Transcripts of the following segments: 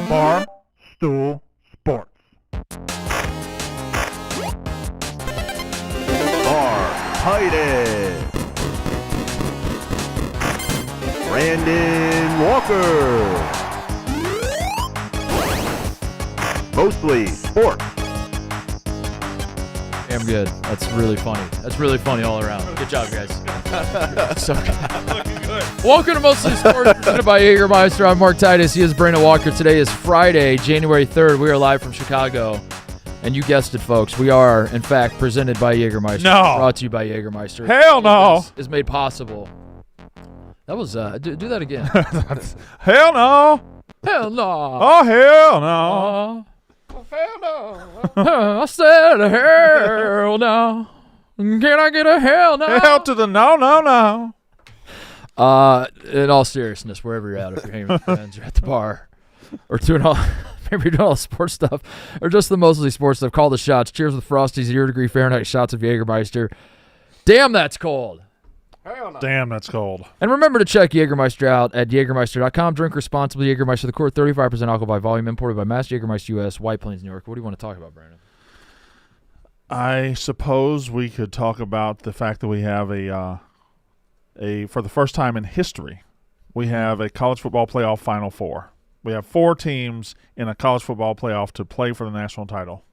Bar Stool Sports. Titus, Brandon Walker. Mostly sports. I'm good. That's really funny. That's really funny all around. Good job, guys. So good. Welcome to Mostly Sports, presented by Jägermeister. I'm Mark Titus. He is Brandon Walker. Today is Friday, January 3rd. We are live from Chicago. And you guessed it, folks. We are, in fact, presented by Jägermeister. No. Brought to you by Jägermeister. Hell no. Is made possible. That was, do that again. Hell no. Hell no. Oh, hell no. Hell no. I said hell no. Can I get a hell no? Hell to the no, no, no. In all seriousness, wherever you're at, if you're hanging with friends or at the bar or doing all, maybe you're doing all the sports stuff or just the mostly sports stuff, call the shots. Cheers with Frosty, 0 degree Fahrenheit shots of Jägermeister. Damn, that's cold. Hell no. Damn, that's cold. And remember to check Jägermeister out at Jägermeister.com. Drink responsibly. Jägermeister, the core, 35% alcohol by volume, imported by Mass Jägermeister U.S., White Plains, New York. What do you want to talk about, Brandon? I suppose we could talk about the fact that we have a for the first time in history, we have a college football playoff Final Four. We have 4 teams in a college football playoff to play for the national title.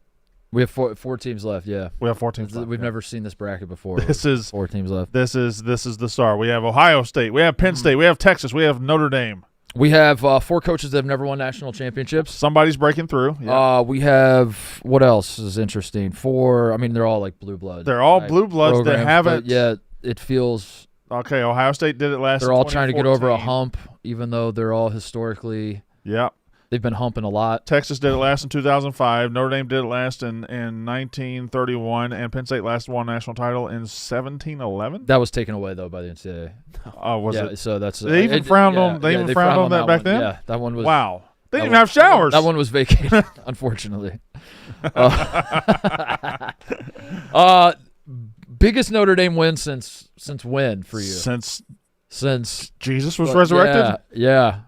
We have four teams left, yeah. We have 4 teams left. We've yeah. never seen this bracket before. This is 4 teams left. This is the start. We have Ohio State. We have Penn State. We have Texas. We have Notre Dame. We have 4 coaches that have never won national championships. Somebody's breaking through. Yeah. We have, what else is interesting? 4, I mean, they're all like blue bloods. They're all blue bloods that haven't. Yeah, it feels. Okay, Ohio State did it last. They're all trying to get over a hump, even though they're all historically. Yeah. They've been humping a lot. Texas did it last in 2005. Notre Dame did it last in 1931, and Penn State last won national title in 1711. That was taken away though by the NCAA. Oh, was yeah, it? So that's they even frowned on. They even frowned on that back then. Yeah, that one was. Wow. They didn't even have showers. That one was vacated, unfortunately. Biggest Notre Dame win since when for you? Since Jesus was resurrected. Yeah.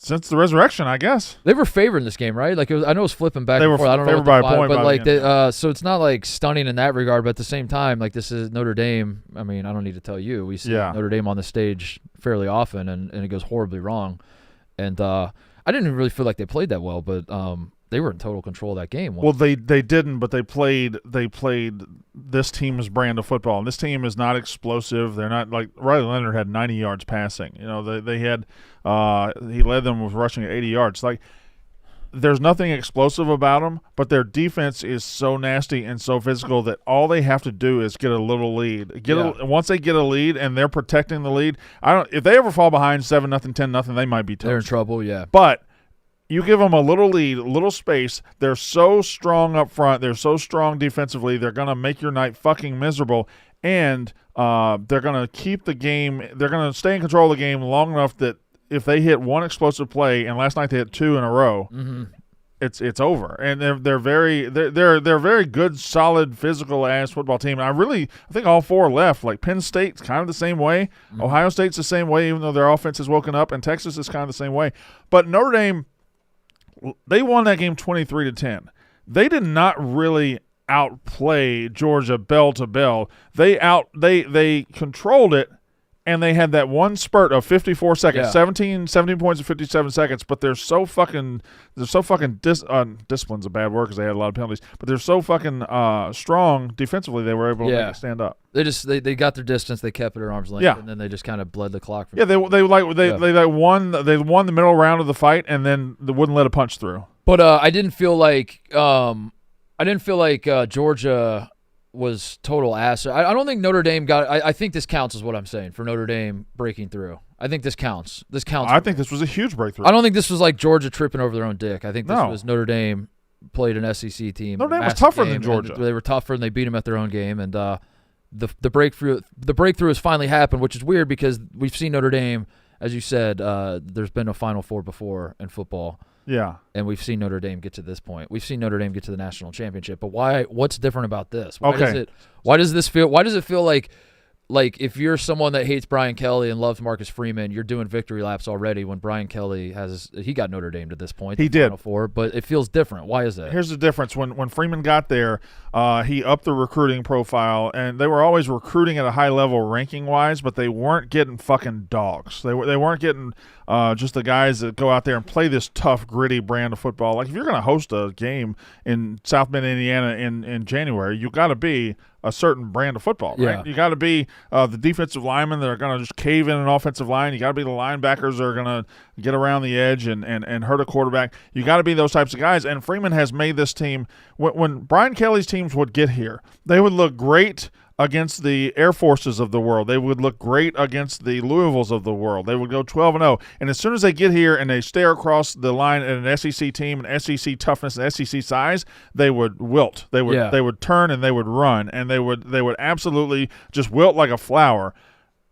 Since the resurrection, I guess. They were favored in this game, right? Like I know it was flipping back. They and were forth. I don't know favored what by a point, but like yeah. so it's not like stunning in that regard. But at the same time, like this is Notre Dame. I mean, I don't need to tell you. We see Notre Dame on the stage fairly often, and it goes horribly wrong. And I didn't even really feel like they played that well, but they were in total control of that game. Well, they didn't, but they played this team's brand of football, and this team is not explosive. They're not like Riley Leonard had 90 yards passing. You know, they had he led them with rushing at 80 yards. Like there's nothing explosive about them, but their defense is so nasty and so physical that all they have to do is get a little lead. Once they get a lead and they're protecting the lead, if they ever fall behind 7-0, 10-0, they might be toast. They're in trouble, yeah. But you give them a little lead, a little space. They're so strong up front. They're so strong defensively. They're going to make your night fucking miserable, and they're going to keep the game. They're going to stay in control of the game long enough that if they hit one explosive play, and last night they hit 2 in a row, it's over. And they're very good, solid, physical ass football team. And I think all 4 left. Like Penn State's kind of the same way. Ohio State's the same way, even though their offense has woken up, and Texas is kind of the same way. But Notre Dame, they won that game 23-10. They did not really outplay Georgia bell to bell. They controlled it, and they had that one spurt of 54 seconds, 17 points in 57 seconds. But they're so fucking discipline's a bad word because they had a lot of penalties. But they're so fucking strong defensively. They were able to make it stand up. They got their distance. They kept it at arm's length, and then they just kind of bled the clock. They won the middle round of the fight, and then they wouldn't let a punch through. But I didn't feel like Georgia was total ass. I don't think Notre Dame got. I think this counts, is what I'm saying, for Notre Dame breaking through. I think this counts. I think this was a huge breakthrough. I don't think this was like Georgia tripping over their own dick. I think this was Notre Dame played an SEC team. Notre Dame was tougher than Georgia. They were tougher, and they beat them at their own game. And the breakthrough has finally happened, which is weird because we've seen Notre Dame, as you said, there's been a Final Four before in football. Yeah. And we've seen Notre Dame get to this point. We've seen Notre Dame get to the national championship. But what's different about this? Why does it feel like like if you're someone that hates Brian Kelly and loves Marcus Freeman, you're doing victory laps already when Brian Kelly he got Notre Dame to this point. He did. Final Four, but it feels different. Why is that? Here's the difference. When Freeman got there, he upped the recruiting profile, and they were always recruiting at a high level ranking-wise, but they weren't getting fucking dogs. They weren't getting just the guys that go out there and play this tough, gritty brand of football. Like if you're going to host a game in South Bend, Indiana in January, you got to be a certain brand of football, right? Yeah. You got to be the defensive linemen that are going to just cave in an offensive line. You got to be the linebackers that are going to get around the edge and hurt a quarterback. You got to be those types of guys. And Freeman has made this team. When Brian Kelly's teams would get here, they would look great against the Air Forces of the world. They would look great against the Louisvilles of the world. They would go 12-0. And as soon as they get here and they stare across the line at an SEC team, an SEC toughness, and SEC size, they would wilt. They would turn and they would run, and they would absolutely just wilt like a flower.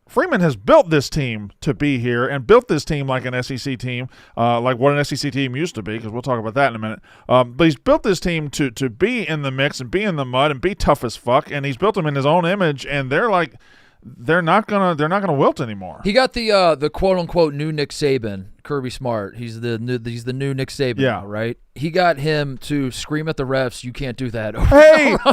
Freeman has built this team to be here and built this team like an SEC team, like what an SEC team used to be, because we'll talk about that in a minute. But he's built this team to be in the mix and be in the mud and be tough as fuck, and he's built them in his own image, and they're not gonna wilt anymore. He got the quote unquote new Nick Saban, Kirby Smart. He's the new Nick Saban, now, right? He got him to scream at the refs, "You can't do that."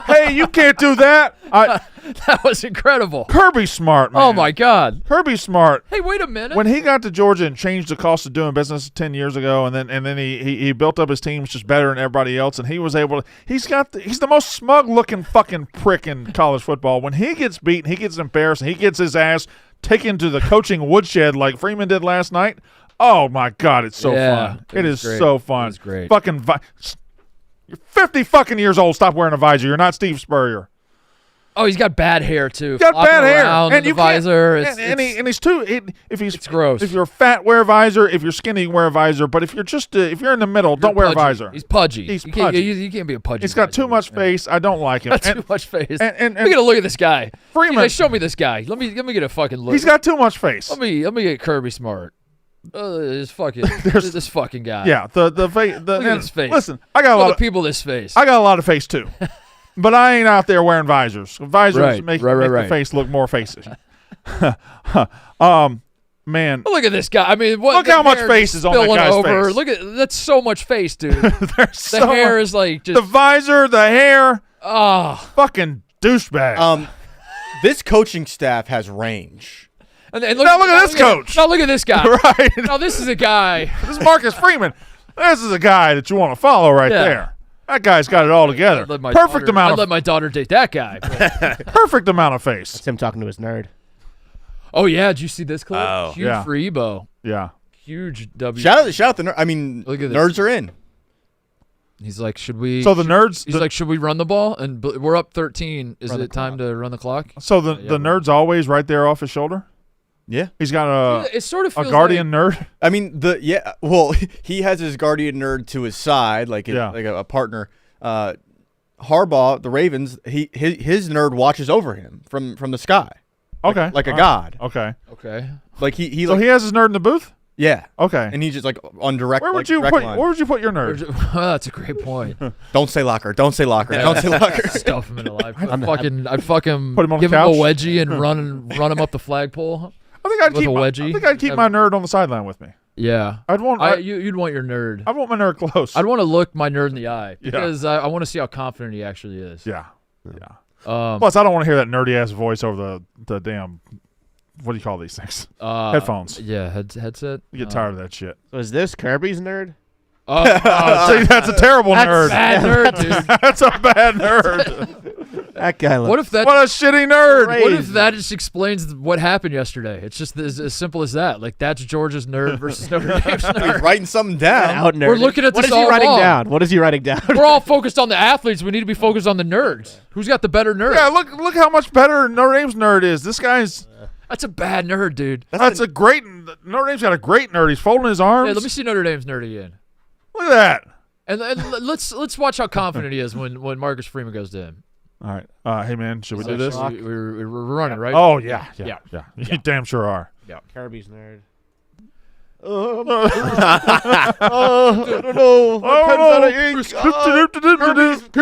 Hey, you can't do that. That was incredible. Kirby Smart, man. Oh my God. Kirby Smart. Hey, wait a minute. When he got to Georgia and changed the cost of doing business 10 years ago, and then he built up his teams just better than everybody else, and he was able to. He's the most smug looking fucking prick in college football. When he gets beaten, he gets embarrassed, and he gets his ass taken to the coaching woodshed like Freeman did last night. Oh my God, it's so fun. It is great. so fun. It was great. Fucking you're 50 fucking years old. Stop wearing a visor. You're not Steve Spurrier. Oh, he's got bad hair too. Got bad hair, and you visor. He's too. It's gross. If you're fat, wear a visor. If you're skinny, wear a visor. But if you're just if you're in the middle, don't wear a visor. He's pudgy. He's you pudgy. You can't be a pudgy. He's got too much face. I don't like him. Got too much face. And we gotta look at this guy. Freeman, show me this guy. Let me get a fucking look. He's got too much face. Let me get Kirby Smart. This fucking guy. Yeah, the face. Look at his face. Listen, I got a lot of people. This face. I got a lot of face too. But I ain't out there wearing visors. Visors make the face look more facey. Man. Look at this guy. I mean, look how much face is on that guy's face. Look at that's so much face, dude. The hair is like just the visor, the hair. Oh, fucking douchebag. This coaching staff has range. And look at this coach. Now look at this guy. Right. Now this is a guy. This is Marcus Freeman. This is a guy that you want to follow right there. That guy's got it all together. I'd let my daughter date that guy. Perfect amount of face. That's him talking to his nerd. Oh yeah, did you see this clip? Oh. Huge for Ebo. Yeah. Huge W. Shout out the nerd. I mean, look at nerds are in. He's like, should we? So the nerds. He's like, should we run the ball? And we're up 13. Is it time to run the clock? So the nerd's always right there off his shoulder. Yeah, he's got it sort of feels a guardian nerd. I mean, well, he has his guardian nerd to his side, like a partner. Harbaugh, the Ravens, his nerd watches over him from the sky. Okay, like a god. Okay. Like he so he has his nerd in the booth. Yeah. Okay. And he's just like on direct. Where would you put your nerd? Well, that's a great point. Don't say locker. Don't say locker. Don't say locker. Stuff him in a life. I'd fucking put him on give the him couch? a wedgie and run him up the flagpole. I think I'd keep my nerd on the sideline with me. Yeah. You'd want your nerd. I want my nerd close. I'd want to look my nerd in the eye because I want to see how confident he actually is. Yeah. Plus, I don't want to hear that nerdy ass voice over the damn. What do you call these things? Headphones. Yeah, headset. You get tired of that shit. So is this Kirby's nerd? See, that's a terrible nerd. Bad nerd, dude. That's a bad nerd. That guy looks. What a shitty nerd. Crazy. What if that just explains what happened yesterday? It's just as simple as that. Like, that's Georgia's nerd versus Notre Dame's nerd. He's writing something down. We're looking at this all What is he writing wrong. down? What is he writing down? We're all focused on the athletes. We need to be focused on the nerds. Who's got the better nerd? Yeah, look how much better Notre Dame's nerd is. This guy's. That's a bad nerd, dude. That's a great. Notre Dame's got a great nerd. He's folding his arms. Yeah, let me see Notre Dame's nerd again. Look at that. And let's watch how confident he is when Marcus Freeman goes to him. All right. Hey man, should we do this? We're running, right? Oh yeah. You damn sure are. Yeah. Kirby's nerd. Oh no! He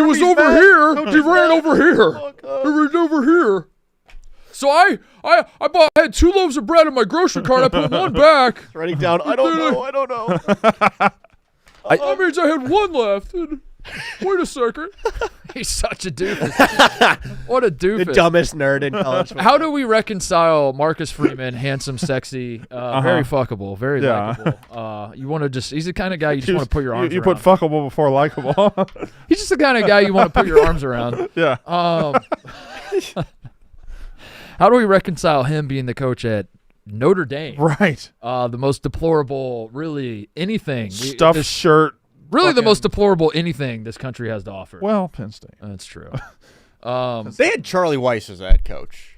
was over here. He ran over here. He ran over here. So I had 2 loaves of bread in my grocery cart. I put one back. Writing down, I don't know. That means I had 1 left. Wait a second. He's such a doofus. What a doofus. The dumbest nerd in college football. How do we reconcile Marcus Freeman, handsome, sexy, very fuckable, very likable? You want to he's the kind of guy you just want to put your arms You around. put fuckable before likable. He's just the kind of guy you want to put your arms around. Yeah. How do we reconcile him being the coach at Notre Dame? Right. The most deplorable, really, anything. Stuffed shirt. Really the most deplorable anything this country has to offer. Well, Penn State. That's true. They had Charlie Weiss as head coach.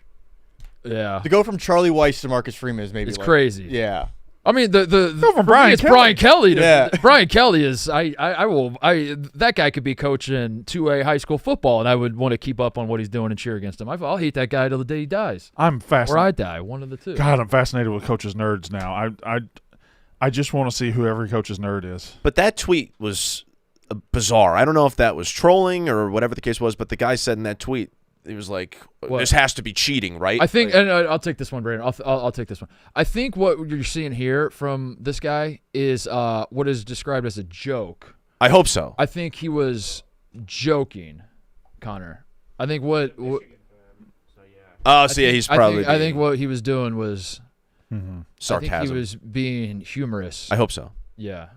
Yeah. To go from Charlie Weiss to Marcus Freeman is maybe It's crazy. Yeah. I mean, Go from for Brian me, it's Kelly. Brian Kelly. Yeah. Brian Kelly is that guy could be coaching 2A high school football, and I would want to keep up on what he's doing and cheer against him. I'll hate that guy till the day he dies, I'm or fascinated. I die. One of the two. God, I'm fascinated with coaches' nerds now. I just want to see who every coach's nerd is. But that tweet was bizarre. I don't know if that was trolling or whatever the case was, but the guy said in that tweet, he was like, "This has to be cheating, right?" I think, like, and I'll take this one, Brandon. I'll take this one. I think what you're seeing here from this guy is what is described as a joke. I hope so. I think he was joking, Connor. I think what Oh, so yeah, he's probably. I think what he was doing was sarcasm. I think he was being humorous. I hope so. Yeah.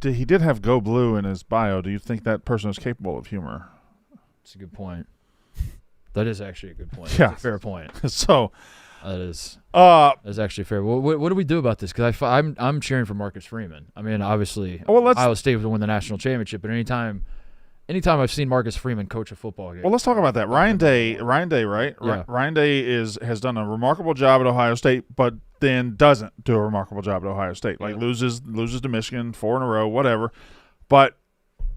He did have Go Blue in his bio. Do you think that person is capable of humor? That's a good point. That is actually a good point. Yeah. That's a fair point. So, That is actually fair. What do we do about this? Because I'm cheering for Marcus Freeman. I mean, obviously, Iowa State would win the national championship, but anytime I've seen Marcus Freeman coach a football game. well, let's talk about that. Ryan Day, right? Yeah. Ryan Day has done a remarkable job at Ohio State, but then doesn't do a remarkable job at Ohio State. Like loses to Michigan 4 in a row, whatever. But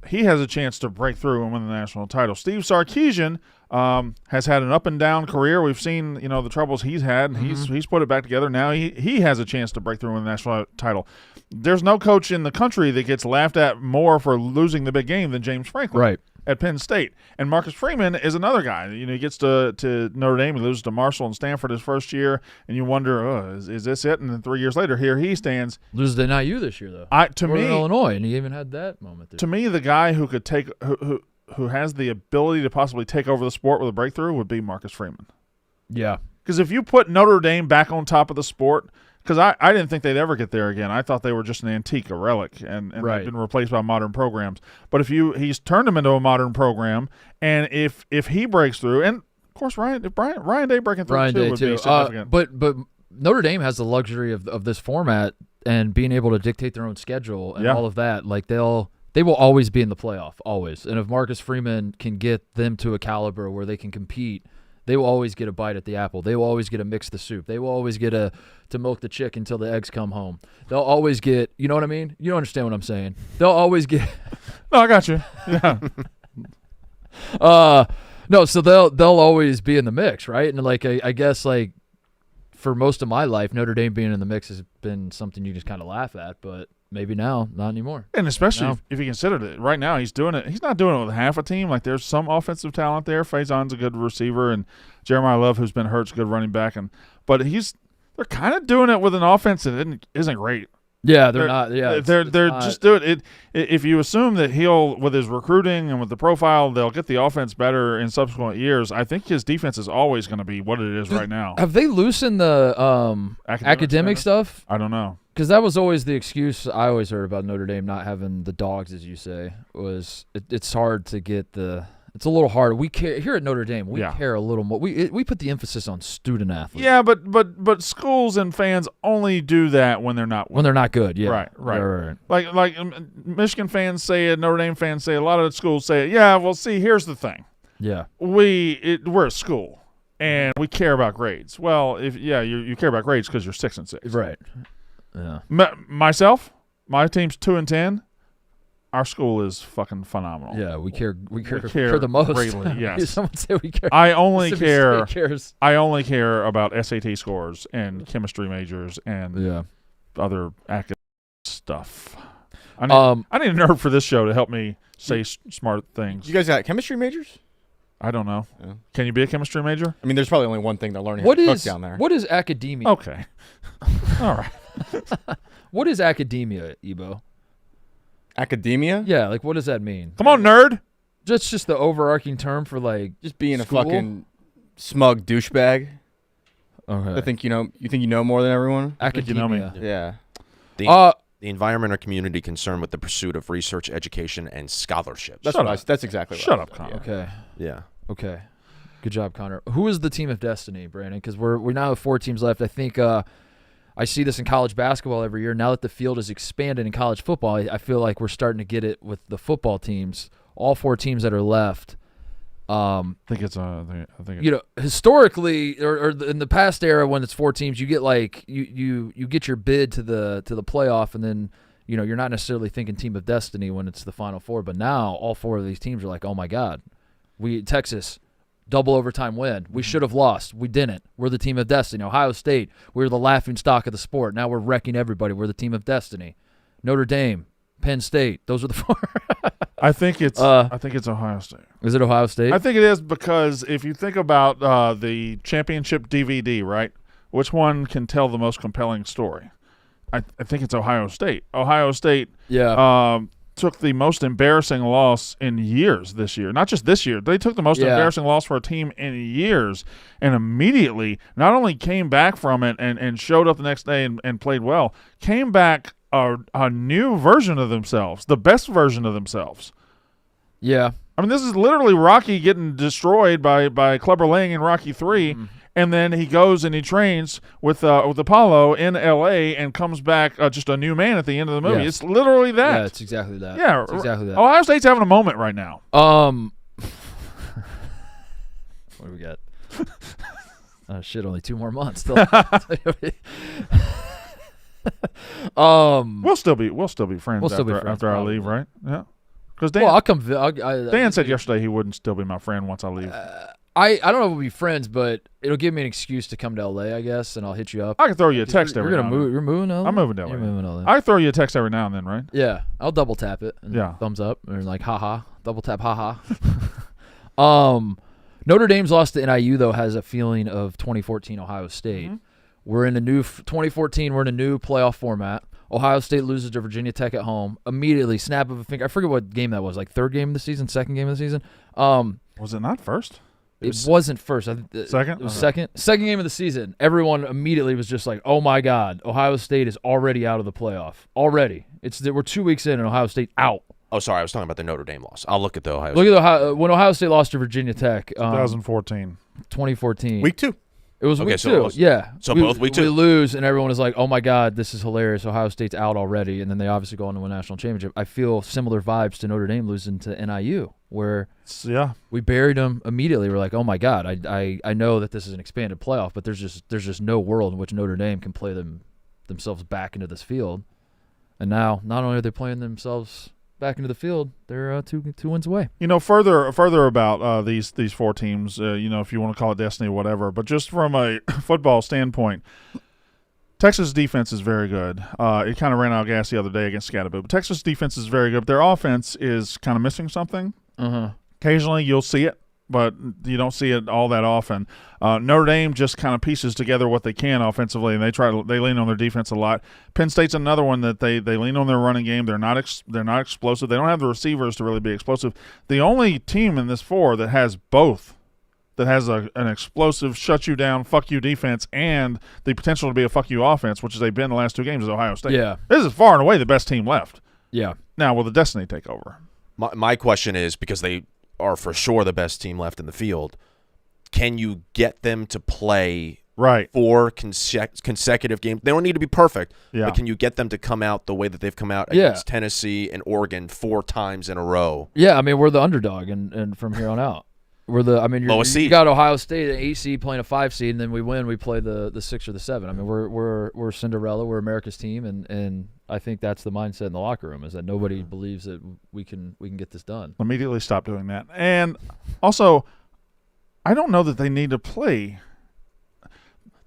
he has a chance to break through and win the national title. Steve Sarkisian has had an up and down career. We've seen the troubles he's had, and he's put it back together. Now he has a chance to break through and win the national title. There's no coach in the country that gets laughed at more for losing the big game than James Franklin at Penn State. And Marcus Freeman is another guy. He gets to Notre Dame, he loses to Marshall and Stanford his first year, and you wonder, is this it? And then 3 years later, here he stands. Loses to NIU this year, though. Northern Illinois, and he even had that moment there. To me, the guy who could take who has the ability to possibly take over the sport with a breakthrough would be Marcus Freeman. Yeah. Because if you put Notre Dame back on top of the sport, because I didn't think they'd ever get there again. I thought they were just an antique, a relic, and they've been replaced by modern programs. But he's turned them into a modern program, and if he breaks through, and of course Ryan Day breaking through would be significant. But Notre Dame has the luxury of this format and being able to dictate their own schedule and all of that. Like they will always be in the playoff, always. And if Marcus Freeman can get them to a caliber where they can compete, they will always get a bite at the apple. They will always get to mix the soup. They will always get to milk the chick until the eggs come home. They'll always get, you know what I mean? You don't understand what I'm saying. They'll always get. No, I got you. Yeah. No, so they'll always be in the mix, right? And like I guess like for most of my life, Notre Dame being in the mix has been something you just kind of laugh at, but maybe now, not anymore. And especially if you consider that right now he's doing it. He's not doing it with half a team. Like there's some offensive talent there. Faison's a good receiver, and Jeremiah Love, who's been hurt, is a good running back. But they're kind of doing it with an offense that isn't great. Yeah, they're not. Yeah, they're just doing it. If you assume that he'll, with his recruiting and with the profile, they'll get the offense better in subsequent years. I think his defense is always going to be what it is right now. Have they loosened the academic stuff? I don't know. Because that was always the excuse I always heard about Notre Dame not having the dogs, as you say, was it's hard to get the. It's a little hard. We care here at Notre Dame. We care a little more. We put the emphasis on student athletes. Yeah, but schools and fans only do that when they're not winning. When they're not good. Yeah, right. Like Michigan fans say it, Notre Dame fans say it, a lot of schools say it. Yeah, well, see, here's the thing. Yeah, we're a school and we care about grades. Well, you care about grades because you're 6 and 6. Right. Yeah. Myself, my team's 2 and 10. Our school is fucking phenomenal. Yeah, we care the most. Greatly, yes. Someone say we care. I only care. Cares. I only care about SAT scores and chemistry majors and other academic stuff. I need a nerd for this show to help me say smart things. You guys got chemistry majors? I don't know. Yeah. Can you be a chemistry major? I mean, there's probably only one thing they're learning What how to is cook down there. what is academia? Okay. All right. What is academia, Ebo? Academia? Yeah, like what does that mean? Come on, nerd. Just the overarching term for like Just being school? a fucking smug douchebag. Okay. I think you know more than everyone. think you know me. Academia. Yeah. The environment or community concerned with the pursuit of research, education, and scholarships. That's exactly what Shut I up, said, Connor. yeah. Okay. Yeah. Okay. Good job, Connor. Who is the team of destiny, Brandon? Because we now have 4 teams left. I think I see this in college basketball every year. Now that the field has expanded in college football, I feel like we're starting to get it with the football teams. All 4 teams that are left. I think it's Historically, or in the past era, when it's 4 teams, you get like you get your bid to the playoff, and then you're not necessarily thinking team of destiny when it's the Final Four. But now all 4 of these teams are like, oh my God, Texas. Double overtime win. We should have lost. We didn't. We're the team of destiny. Ohio State, we're the laughing stock of the sport. Now we're wrecking everybody. We're the team of destiny. Notre Dame, Penn State, those are the 4. I think it's Ohio State. Is it Ohio State? I think it is because if you think about the championship DVD, right? Which one can tell the most compelling story? I think it's Ohio State. Ohio State took the most embarrassing loss in years this year. Not just this year. They took the most embarrassing loss for a team in years and immediately not only came back from it and showed up the next day and played well, came back a new version of themselves, the best version of themselves. Yeah. I mean, this is literally Rocky getting destroyed by Clubber Lang in Rocky 3, and then he goes and he trains with Apollo in L.A. and comes back just a new man at the end of the movie. Yes. It's literally that. Yeah, it's exactly that. Yeah, It's exactly that. Ohio State's having a moment right now. What do we got? Only 2 more months. Still. We'll still be friends after I leave, right? Yeah. Because Dan, I'll come. Dan said yesterday he wouldn't still be my friend once I leave. I don't know if we'll be friends, but it'll give me an excuse to come to LA, I guess, and I'll hit you up. I can throw you a text every You're now gonna and move. You're moving to LA. I'm moving to LA. You're moving to LA. I can throw you a text every now and then, right? Yeah, I'll double tap it. And Yeah. thumbs up or like haha, double tap haha. Notre Dame's loss to NIU though has a feeling of 2014 Ohio State. Mm-hmm. We're in a new 2014. We're in a new playoff format. Ohio State loses to Virginia Tech at home. Immediately, snap of a finger. I forget what game that was. Like 3rd game of the season, 2nd game of the season. Was it not first? It wasn't first. Second? It was second. Second game of the season. Everyone immediately was just like, "Oh my God, Ohio State is already out of the playoff. Already, we're 2 weeks in, and Ohio State out." Oh, sorry. I was talking about the Notre Dame loss. I'll look at the Ohio Look at when Ohio State lost to Virginia Tech. 2014. 2014. Week 2. It was Okay, week so 2. it was- Yeah. so both week 2? We lose, and everyone is like, "Oh my God, this is hilarious. Ohio State's out already," and then they obviously go on to win a national championship. I feel similar vibes to Notre Dame losing to NIU, where Yeah. we buried them immediately. We're like, "Oh my God, I know that this is an expanded playoff, but there's just no world in which Notre Dame can play themselves back into this field." And now, not only are they playing themselves back into the field, they're two wins away. Further about these 4 teams, if you want to call it destiny or whatever, but just from a football standpoint, Texas' defense is very good. It kind of ran out of gas the other day against Scatterboo, but Texas' defense is very good. But their offense is kind of missing something. Occasionally you'll see it, but you don't see it all that often. Notre Dame just kind of pieces together what they can offensively, and they lean on their defense a lot. Penn State's another one that they lean on their running game. They're not explosive. They don't have the receivers to really be explosive. The only team in this 4 that has both, that has an explosive shut you down, fuck you defense, and the potential to be a fuck you offense, which they've been the last 2 games, is Ohio State. Yeah. This is far and away the best team left. Yeah. Now, will the destiny take over? My question is, because they are for sure the best team left in the field, can you get them to play 4 consecutive games? They don't need to be perfect, but can you get them to come out the way that they've come out against Tennessee and Oregon 4 times in a row? Yeah, I mean, we're the underdog, and from here on out. We're Lowest seed. You got Ohio State, an 8 seed playing a 5 seed, and then we win. We play the 6 or the 7. I mean, we're Cinderella. We're America's team, and I think that's the mindset in the locker room, is that nobody believes that we can get this done. Immediately stop doing that. And also, I don't know that they need to play.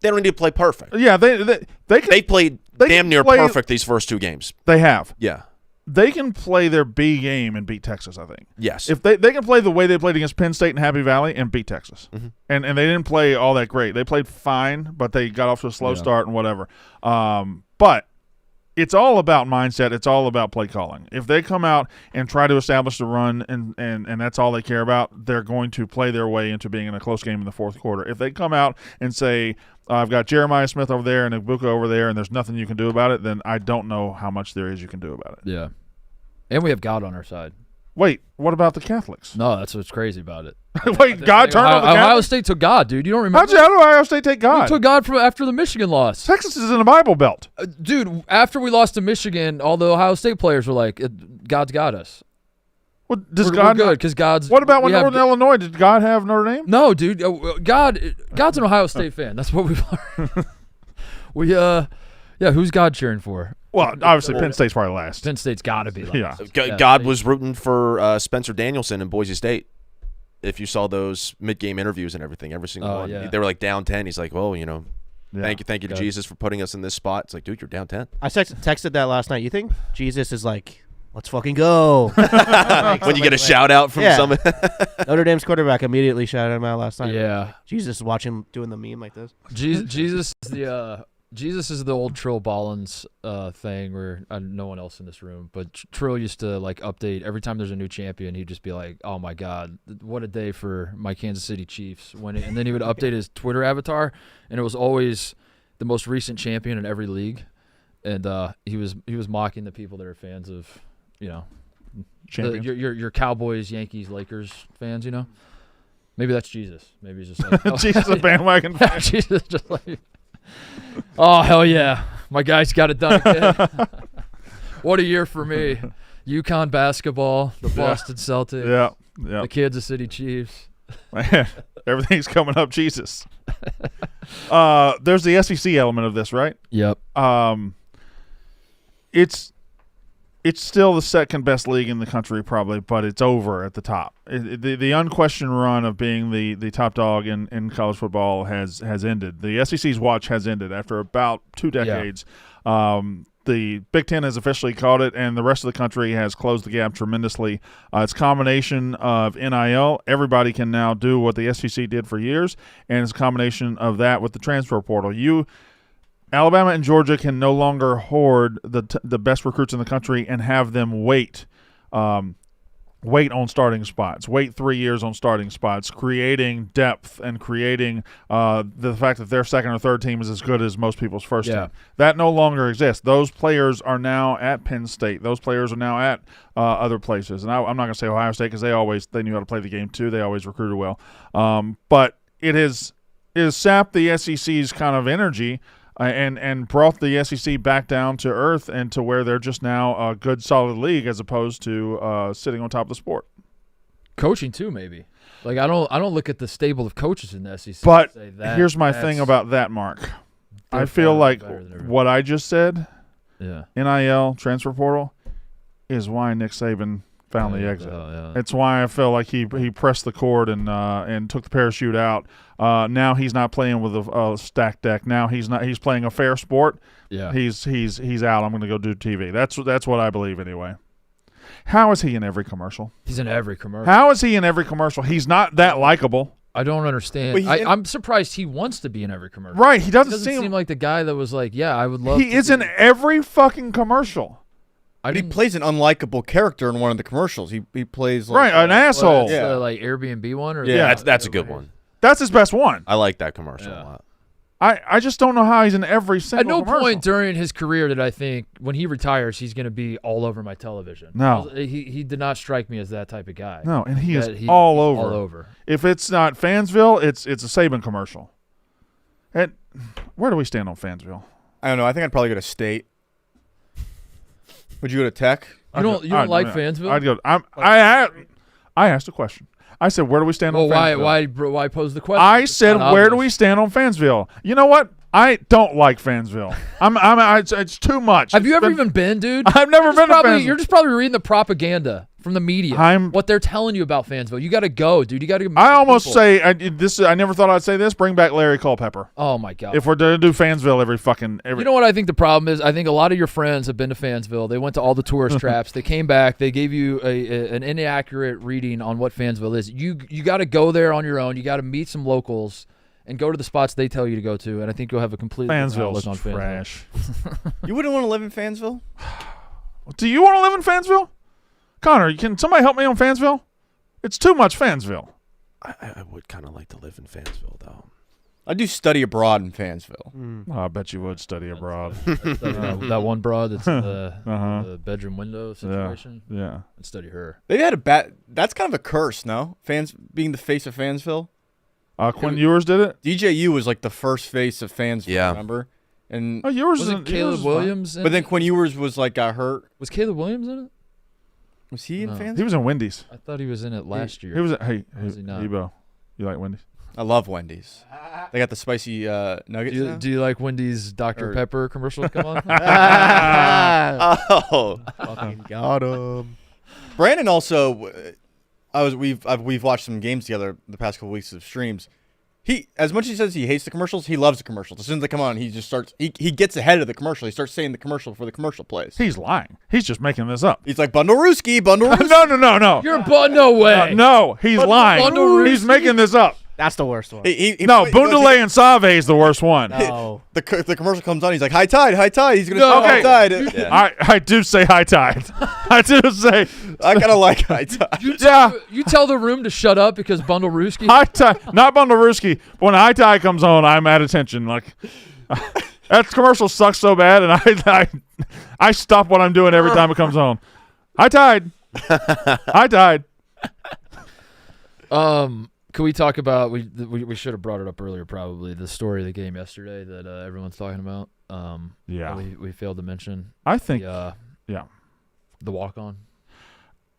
They don't need to play perfect. Yeah, they played damn near perfect these first 2 games. They have. Yeah. they can play their B game and beat Texas, I think. Yes. If they can play the way they played against Penn State and Happy Valley and beat Texas. Mm-hmm. And they didn't play all that great. They played fine, but they got off to a slow start and whatever. But it's all about mindset. It's all about play calling. If they come out and try to establish the run and that's all they care about, they're going to play their way into being in a close game in the fourth quarter. If they come out and say, I've got Jeremiah Smith over there and Ibuka over there and there's nothing you can do about it, then I don't know how much there is you can do about it. Yeah. And we have God on our side. Wait, what about the Catholics? No, that's what's crazy about it. Wait, God turned on the Catholics? Ohio State took God, dude. You don't remember? How did Ohio State take God? We took God from after the Michigan loss. Texas is in the Bible Belt. Dude, after we lost to Michigan, all the Ohio State players were like, God's got us. Well, does we're God good because God's. What about when Northern Illinois? Did God have Notre Dame? No, dude. God's an Ohio State fan. That's what we've learned. Who's God cheering for? Well, obviously Penn State's probably last. Penn State's got to be last. Yeah. God was rooting for Spencer Danielson in Boise State. If you saw those mid-game interviews and everything, every single one, they were like down 10. He's like, well, thank you to Jesus for putting us in this spot. It's like, dude, you're down 10. I texted that last night. You think Jesus is like, let's fucking go? When you get a shout out from some Notre Dame's quarterback immediately shouted him out last night. Yeah. Jesus is watching doing the meme like this. Jesus is the old Trill Ballins thing where no one else in this room, but Trill used to like update every time there's a new champion. He'd just be like, "Oh my God, what a day for my Kansas City Chiefs!" And then he would update his Twitter avatar, and it was always the most recent champion in every league, and he was mocking the people that are fans of your Cowboys, Yankees, Lakers fans. Maybe that's Jesus. Maybe he's just like Jesus a bandwagon fan. Jesus just like. Oh, hell yeah. My guy's got it done again. What a year for me. UConn basketball, the Boston Celtics, the Kansas City Chiefs. Man, everything's coming up Jesus. There's the SEC element of this, right? Yep. It's still the second best league in the country probably, but it's over at the top. The unquestioned run of being the top dog in college football has ended. The SEC's watch has ended after about 2 decades. Yeah. The Big Ten has officially caught it, and the rest of the country has closed the gap tremendously. It's a combination of NIL. Everybody can now do what the SEC did for years, and it's a combination of that with the transfer portal. Alabama and Georgia can no longer hoard the best recruits in the country and have them wait on starting spots, wait 3 years on starting spots, creating depth and creating the fact that their second or third team is as good as most people's first team. That no longer exists. Those players are now at Penn State. Those players are now at other places. And I'm not going to say Ohio State because they knew how to play the game too. They always recruited well. But it has sapped the SEC's kind of energy and brought the SEC back down to earth and to where they're just now a good, solid league as opposed to sitting on top of the sport. Coaching too, maybe. Like I don't look at the stable of coaches in the SEC. But here's my thing about that, Mark. I feel like what I just said, NIL, transfer portal, is why Nick Saban found the exit. It's why I feel like he pressed the cord and took the parachute out. Now he's not playing with a stacked deck. Now he's playing a fair sport. Yeah. He's out. I'm going to go do TV. That's what I believe anyway. How is he in every commercial? He's in every commercial. How is he in every commercial? He's not that likable. I don't understand. I'm surprised he wants to be in every commercial. Right. He doesn't seem like the guy that was like, I would love. He is in every fucking commercial. He plays an unlikable character in one of the commercials. He plays like, an asshole. Like Airbnb one or that's a good one. That's his best one. I like that commercial a lot. I just don't know how he's in every single commercial. At no point during his career did I think when he retires he's going to be all over my television. No. He did not strike me as that type of guy. No, and he's all over. All over. If it's not Fansville, it's a Saban commercial. Where do we stand on Fansville? I don't know. I think I'd probably go to State. Would you go to Tech? You don't like Fansville? I'd go. I asked a question. I said, where do we stand on Fansville? Why pose the question? I said, where do we stand on Fansville? You know what? I don't like Fansville. It's too much. Have you ever even been, dude? I've never been to Fansville. You're just probably reading the propaganda. from the media. I'm- what they're telling you about Fansville. You got to go, dude. You got to. I almost say I never thought I'd say this. Bring back Larry Culpepper. Oh my God. If we're to do Fansville every. You know what I think the problem is? I think a lot of your friends have been to Fansville. They went to all the tourist traps. They came back. They gave you an inaccurate reading on what Fansville is. You got to go there on your own. You got to meet some locals and go to the spots they tell you to go to. And I think you'll have a completely different outlook on Fansville. Trash. You wouldn't want to live in Fansville? Do you want to live in Fansville? Connor, can somebody help me on Fansville? It's too much Fansville. I would kind of like to live in Fansville, though. I do study abroad in Fansville. Oh, I bet you would study abroad. That one broad that's in the bedroom window situation. Yeah. I'd study her. They had a bad. That's kind of a curse, no? Fans being the face of Fansville. Quinn Ewers did it? DJU was like the first face of Fansville, Yeah. remember? And Ewers Was isn't. it Caleb Williams? but then Quinn Ewers was like got hurt. Was Caleb Williams in it? Was he in No. Fansville? He was in Wendy's. I thought he was in it last year. He was. Hey, Was he not? Ebo, you like Wendy's? I love Wendy's. They got the spicy nuggets. now? Do you like Wendy's Dr. Or- Pepper commercial come on? Oh, Fucking got him. Brandon also, we've watched some games together the past couple weeks of streams. He, as much as he says he hates the commercials, he loves the commercials. As soon as they come on, he just starts. He gets ahead of the commercial. He starts saying the commercial for the commercial plays. He's lying. He's just making this up. He's like bundle Rooski, bundle Rooski. No. You're no way. No, he's lying. Bundle He's Ruski? making this up. That's the worst one. He No, he goes, Bundele and Save is the worst one. No. the commercial comes on. He's like high tide, high tide. He's gonna No. say high tide. I do say high tide. I do say I kind of like high tide. You tell the room to shut up because Bundle Rooski. high tide. Not Bundaruski. When high tide comes on, I'm at attention. Like that commercial sucks so bad, and I stop what I'm doing every time it comes on. High tide. High tide. Can we talk about we should have brought it up earlier, probably the story of the game yesterday that everyone's talking about. Yeah. we failed to mention. I think. The Yeah. the walk on,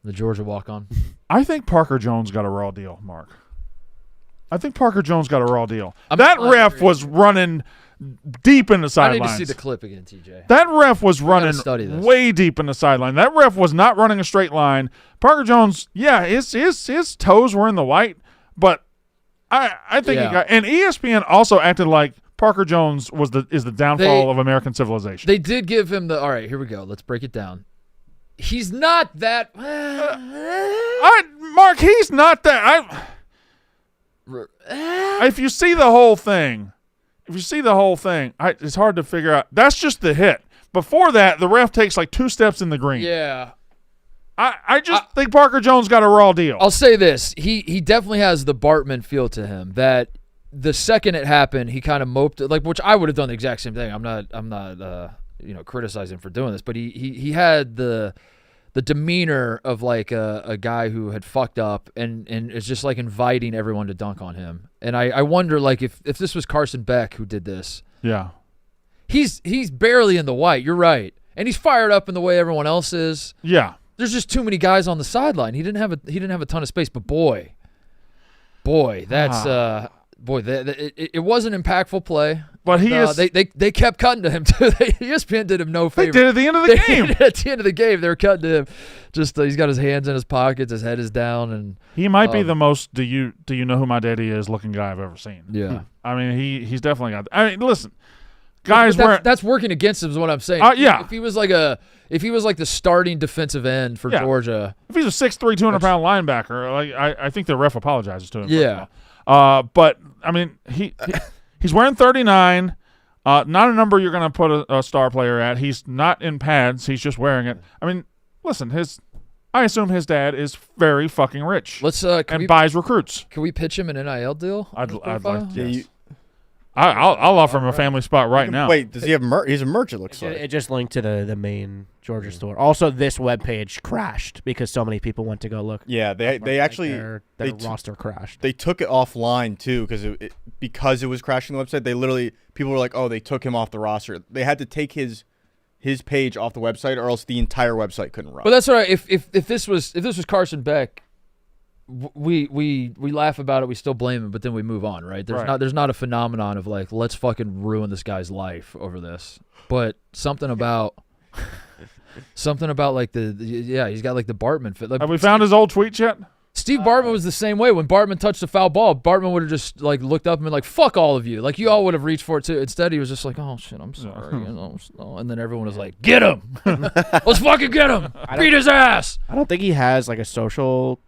the Georgia walk on. I think Parker Jones got a raw deal, Mark. I think Parker Jones got a raw deal. I'm That not ref agree. was running deep in the I sidelines. need to see the clip again, TJ. That ref was gotta running study this. way deep in the sideline. That ref was not running a straight line. Parker Jones, yeah, his toes were in the white, but I think he Yeah. got. And ESPN also acted like Parker Jones is the downfall of American civilization. They did give him the. All right, here we go. Let's break it down. He's not that. Mark, he's not that. If you see the whole thing, it's hard to figure out. That's just the hit. Before that, the ref takes like 2 steps in the green. Yeah. I just think Parker Jones got a raw deal. I'll say this. He definitely has the Bartman feel to him that the second it happened, he kind of moped, like, which I would have done the exact same thing. I'm not criticizing for doing this, but he had the demeanor of like a guy who had fucked up and is just like inviting everyone to dunk on him. And I wonder, like, if this was Carson Beck who did this. Yeah. He's barely in the white. You're right. And he's fired up in the way everyone else is. Yeah. There's just too many guys on the sideline. He didn't have a ton of space, but boy, that's it was an impactful play. But they kept cutting to him too. ESPN did him no favor. They did at the end of the game. At the end of the game, they were cutting to him. Just he's got his hands in his pockets, his head is down, and He might be the most do you know who my daddy is looking guy I've ever seen. yeah. I mean, he's definitely got. I mean, listen, guys, That's working against him is what I'm saying. Yeah. If he was like the starting defensive end for Yeah. Georgia, if he's a 6'3", 200-pound linebacker, like I think the ref apologizes to him. Yeah. But I mean, he's wearing 39. Not a number you're going to put a star player at. He's not in pads. He's just wearing it. I mean, listen, I assume his dad is very fucking rich. let's and buys recruits. can we pitch him an NIL deal? I'd like. Yeah, Yes. I'll offer him a family spot right now. Wait, does he have he's a merch? It looks like. It just linked to the main Georgia store. Also, this webpage crashed because so many people went to go look. Yeah, they actually their roster crashed. They took it offline too because it was crashing the website. They literally people were like, oh, they took him off the roster. They had to take his page off the website, or else the entire website couldn't run. But that's all right. If this was Carson Beck, we laugh about it, we still blame him, but then we move on, right? There's not a phenomenon of like, let's fucking ruin this guy's life over this. But something about something about like he's got like the Bartman fit. Like, Have we found his old tweets yet? Steve Bartman was the same way. When Bartman touched a foul ball, Bartman would have just like looked up and been like, "Fuck all of you!" Like you all would have reached for it too. Instead, he was just like, "Oh shit, I'm sorry," and then everyone was like, "Get him! Let's fucking get him! Beat his ass!" I don't think he has like a social.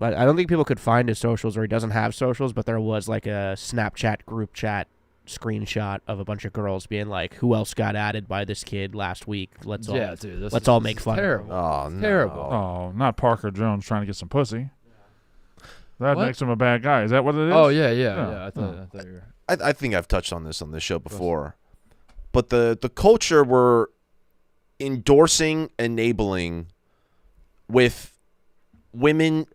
I don't think people could find his socials, or he doesn't have socials. But there was like a Snapchat group chat screenshot of a bunch of girls being like, "Who else got added by this kid last week? Let's all make fun." Terrible. Oh, no. Terrible. Oh, not Parker Jones trying to get some pussy. That What? makes him a bad guy. Is that what it is? Oh yeah. I thought you were. I think I've touched on this show before, but the culture we're endorsing, enabling, with women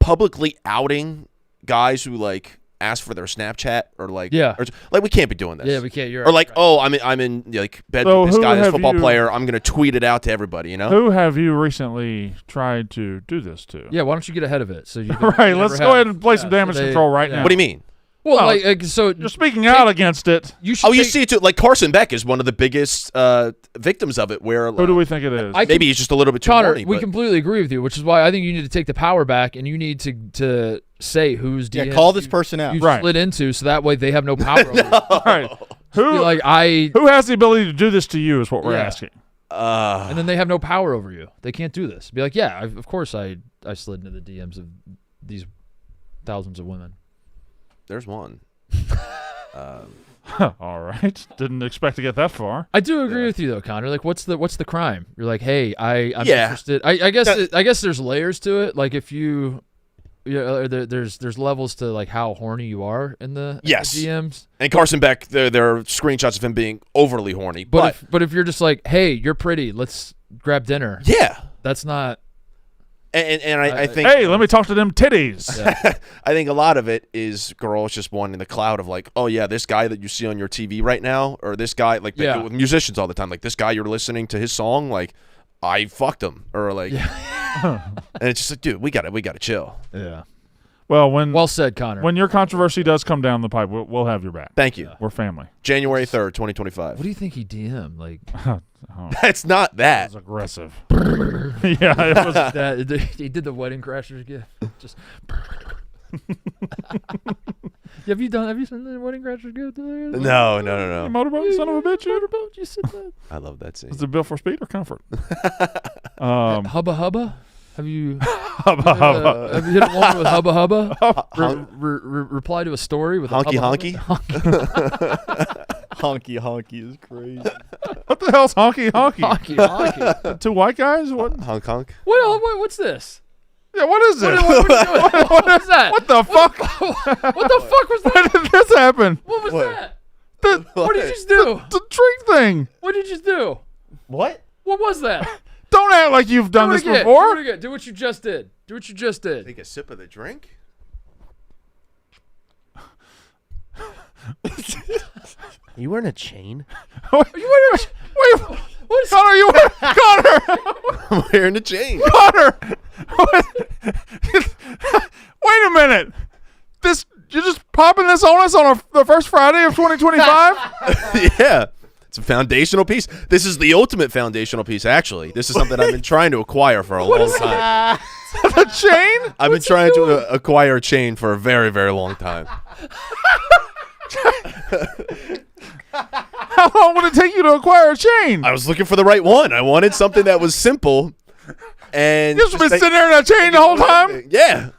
publicly outing guys who like ask for their Snapchat or like we can't be doing this. Yeah, we can't. You're or like right. I'm in like bed So with this who guy, this have football you- player. I'm gonna tweet it out to everybody. You know. Who have you recently tried to do this to? Yeah, why don't you get ahead of it? So you Right, let's go ahead and play some damage control right now. What do you mean? Well, Well, like so You're speaking out against it. you should. You take- see it too. Like Carson Beck is one of the biggest victims of it. Where Who do we think it is? maybe he's just a little bit too Connor, horny. we but- completely agree with you, which is why I think you need to take the power back and you need to say whose Yeah, DMs call this person out. you Right. slid into, so that way they have no power over you. All right. Who, Be like who has the ability to do this to you is what we're Yeah. asking. and then they have no power over you. They can't do this. Be like, yeah, of course I slid into the DMs of these thousands of women. There's one. All right. Didn't expect to get that far. I do agree with you though, Connor. Like, what's the crime? You're like, hey, I'm Yeah. interested. I guess there's layers to it. Like if you. Yeah, there's levels to like how horny you are in the Yes. DMs. And Carson Beck, there are screenshots of him being overly horny. But But if you're just like, hey, you're pretty, let's grab dinner. yeah, That's not. and I think Hey, let me talk to them titties. I think a lot of it is girls just wanting the cloud of like, oh yeah, this guy that you see on your TV right now, or this guy like they do it with musicians all the time, like this guy you're listening to his song, like I fucked him, or like, and it's just like, dude, we gotta chill. Yeah. Well, Well said, Connor. when your controversy does come down the pipe, we'll have your back. Thank you. We're family. January 3rd, 2025. What do you think he DM'd? Like That's not that. It was aggressive. Yeah, it was. that? He did the Wedding Crashers gift. Just. Have you seen the Wedding Crashers gift? No. Motorboat, son of a bitch. Motorboat, you said that. I love that scene. Is it built for speed or comfort? Hubba Hubba. Have you Hubba hubba. have you hit a woman with Hubba Hubba? Reply to a story with Honky a Hubba honky. Honky honky is crazy. What the hell's honky honky? Honky honky. Two white guys? What? Honk honk. What's this? Yeah, what is this? What was that? What the fuck? What the fuck was that? When did this happen? What was that? The, What did you just do? the drink thing. What did you just do? What? What was that? Don't act like you've done Do it this again. before. Do it again. Do what you just did. Do what you just did. Take a sip of the drink. You wearing a chain? Are you wearing Wait, what is Connor, you Connor, I'm wearing a chain. Connor. Wait a minute. This you're just popping this on us on the first Friday of 2025? Yeah. It's a foundational piece. This is the ultimate foundational piece, actually. This is something I've been trying to acquire for a long time. The chain? I've been trying to acquire a chain for a very, very long time. How long would it take you to acquire a chain? I was looking for the right one. I wanted something that was simple. And You've been sitting there in that chain the whole time? Yeah.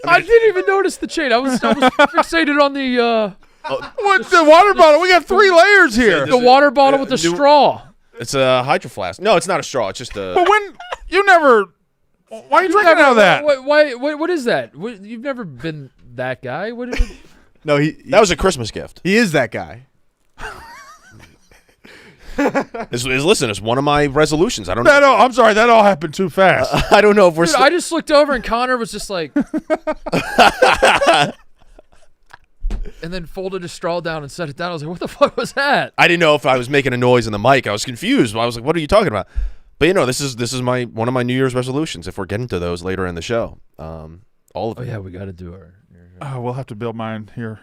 I didn't even notice the chain. I was fixated on the What the water bottle? We got 3 layers here. the water bottle with the straw. It's a hydro flask. No, it's not a straw. It's just a. But when you never, why are you drinking out of that? What is that? You've never been that guy. What is it? No, That was a Christmas gift. he is that guy. Listen, it's one of my resolutions. I don't know. I'm sorry, that all happened too fast. I don't know if we're. Dude, I just looked over and Connor was just like, and then folded his straw down and set it down. I was like, what the fuck was that? I didn't know if I was making a noise in the mic. I was confused. I was like, "What are you talking about?" But this is my one of my New Year's resolutions. If we're getting to those later in the show, all of Oh them. yeah, we got to do our. We'll have to build mine here.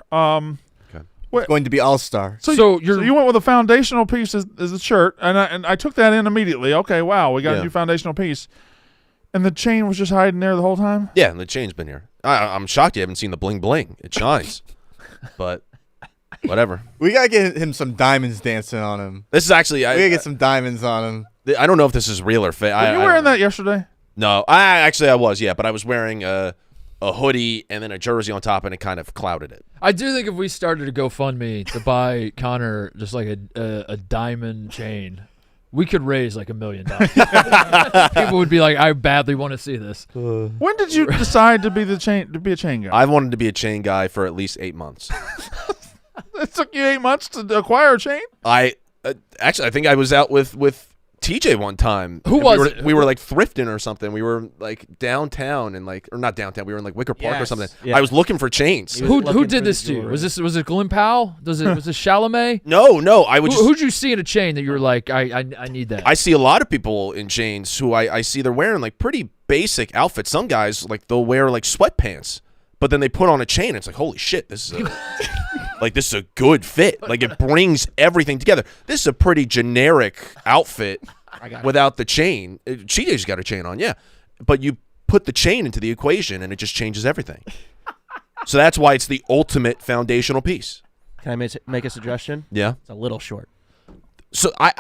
going to be all-star. So you went with a foundational piece as a shirt, and I took that in immediately. Okay, wow, we got a new foundational piece. And the chain was just hiding there the whole time? Yeah, and the chain's been here. I'm shocked you haven't seen the bling bling. It shines. But whatever. We got to get him some diamonds dancing on him. This is actually... We got to get some diamonds on him. I don't know if this is real or fake. Were you wearing that yesterday? No. I was, yeah. But I was wearing a hoodie and then a jersey on top, and it kind of clouded it. I do think if we started a GoFundMe to buy Connor just like a diamond chain, we could raise like $1 million. People would be like, I badly want to see this. When did you decide to be a chain guy? I've wanted to be a chain guy for at least 8 months. It took you 8 months to acquire a chain? Actually, I think I was out with TJ one time. Who was it? We were like thrifting or something. We were like downtown and or not downtown. We were in like Wicker Park or something. Yeah. I was looking for chains. Who did this to you? Was it Glenn Powell? Was it Chalamet? No. I would. Who'd you see in a chain that you were like, I need that? I see a lot of people in chains who I see they're wearing like pretty basic outfits. Some guys like they'll wear like sweatpants, but then they put on a chain. And it's like, holy shit, this is this is a good fit. Like it brings everything together. This is a pretty generic outfit without the chain. TJ's got a chain on, yeah, but you put the chain into the equation and it just changes everything. So that's why it's the ultimate foundational piece. Can I make a suggestion? Yeah, It's a little short. so I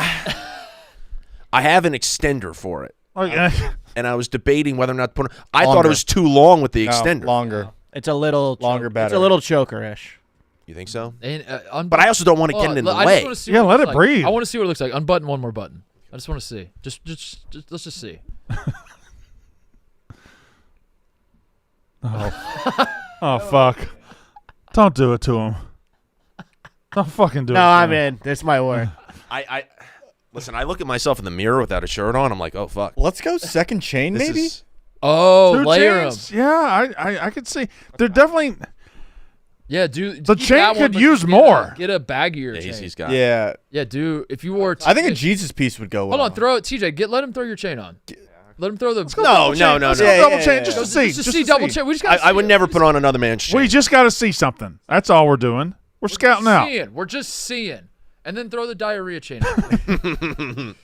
have an extender for it. Okay. And I was debating whether or not to put it. I thought it was too long with the extender. Longer. It's a little Longer, better. It's a little choker-ish. You think so? And, But I also don't want to get it in the way. Yeah, let it breathe. I want to see what it looks like. Unbutton one more button. I just want to see. Just let's just see. Oh, fuck. Don't do it to him. Don't fucking do it No, to I'm him. in. This might work. Listen, I look at myself in the mirror without a shirt on. I'm like, oh, fuck. Let's go second chain, This maybe? is- Oh, Two layer chains? them. Yeah, I could see. They're definitely... Yeah, dude. The keep chain that one, could but use get more. Get a baggier Yeah, chain. he's got Yeah. Yeah, dude. If you wore, I think a Jesus piece would go well. Hold on, throw it, TJ. Let him throw your chain on. Let him throw the. No. Let's go Yeah, double yeah, chain yeah, just yeah. to see. Just to see double chain. We just got. I would never put on another man's chain. We just got to see something. That's all we're doing. We're scouting out. We're just seeing, and then throw the diarrhea chain on.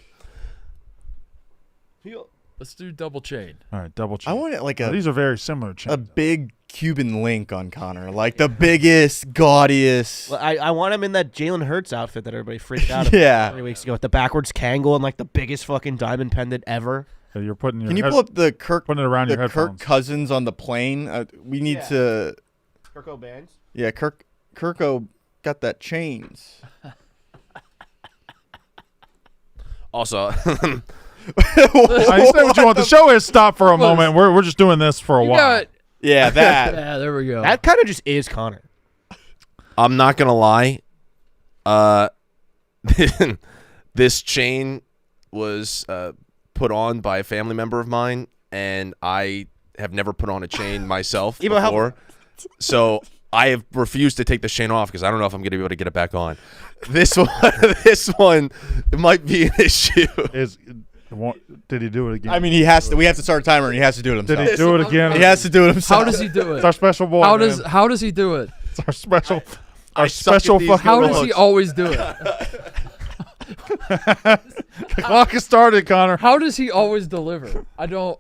Let's do double chain. All right, double chain. I want it like These are very similar chains. a big Cuban link on Connor. Like the biggest, gaudiest. Well, I want him in that Jalen Hurts outfit that everybody freaked out about Yeah. 3 weeks ago with the backwards Kangol and like the biggest fucking diamond pendant ever. So you're putting your Can you head- pull up the Kirk putting it around your Kirk headphones. Cousins on the plane? We need to. Kirko Bands. Yeah, Kirko got that chains. Also, I say what you want. The show has stopped for a moment. We're just doing this for a You while. got. Yeah, that. Yeah, there we go. That kind of just is Connor. I'm not gonna lie. This chain was put on by a family member of mine, and I have never put on a chain myself Evo, help. before. So I have refused to take this chain off because I don't know if I'm going to be able to get it back on. This one, it might be an issue. Did he do it again? I mean, he has to. We have to start a timer, and he has to do it Did himself. he do it again? He has to do it himself. How does he do It's our it? special boy. How man. does he do it? It's our special. I Our suck at special these fucking. How does he Hooks. always do it? The clock has started, Connor. How does he always deliver? I don't.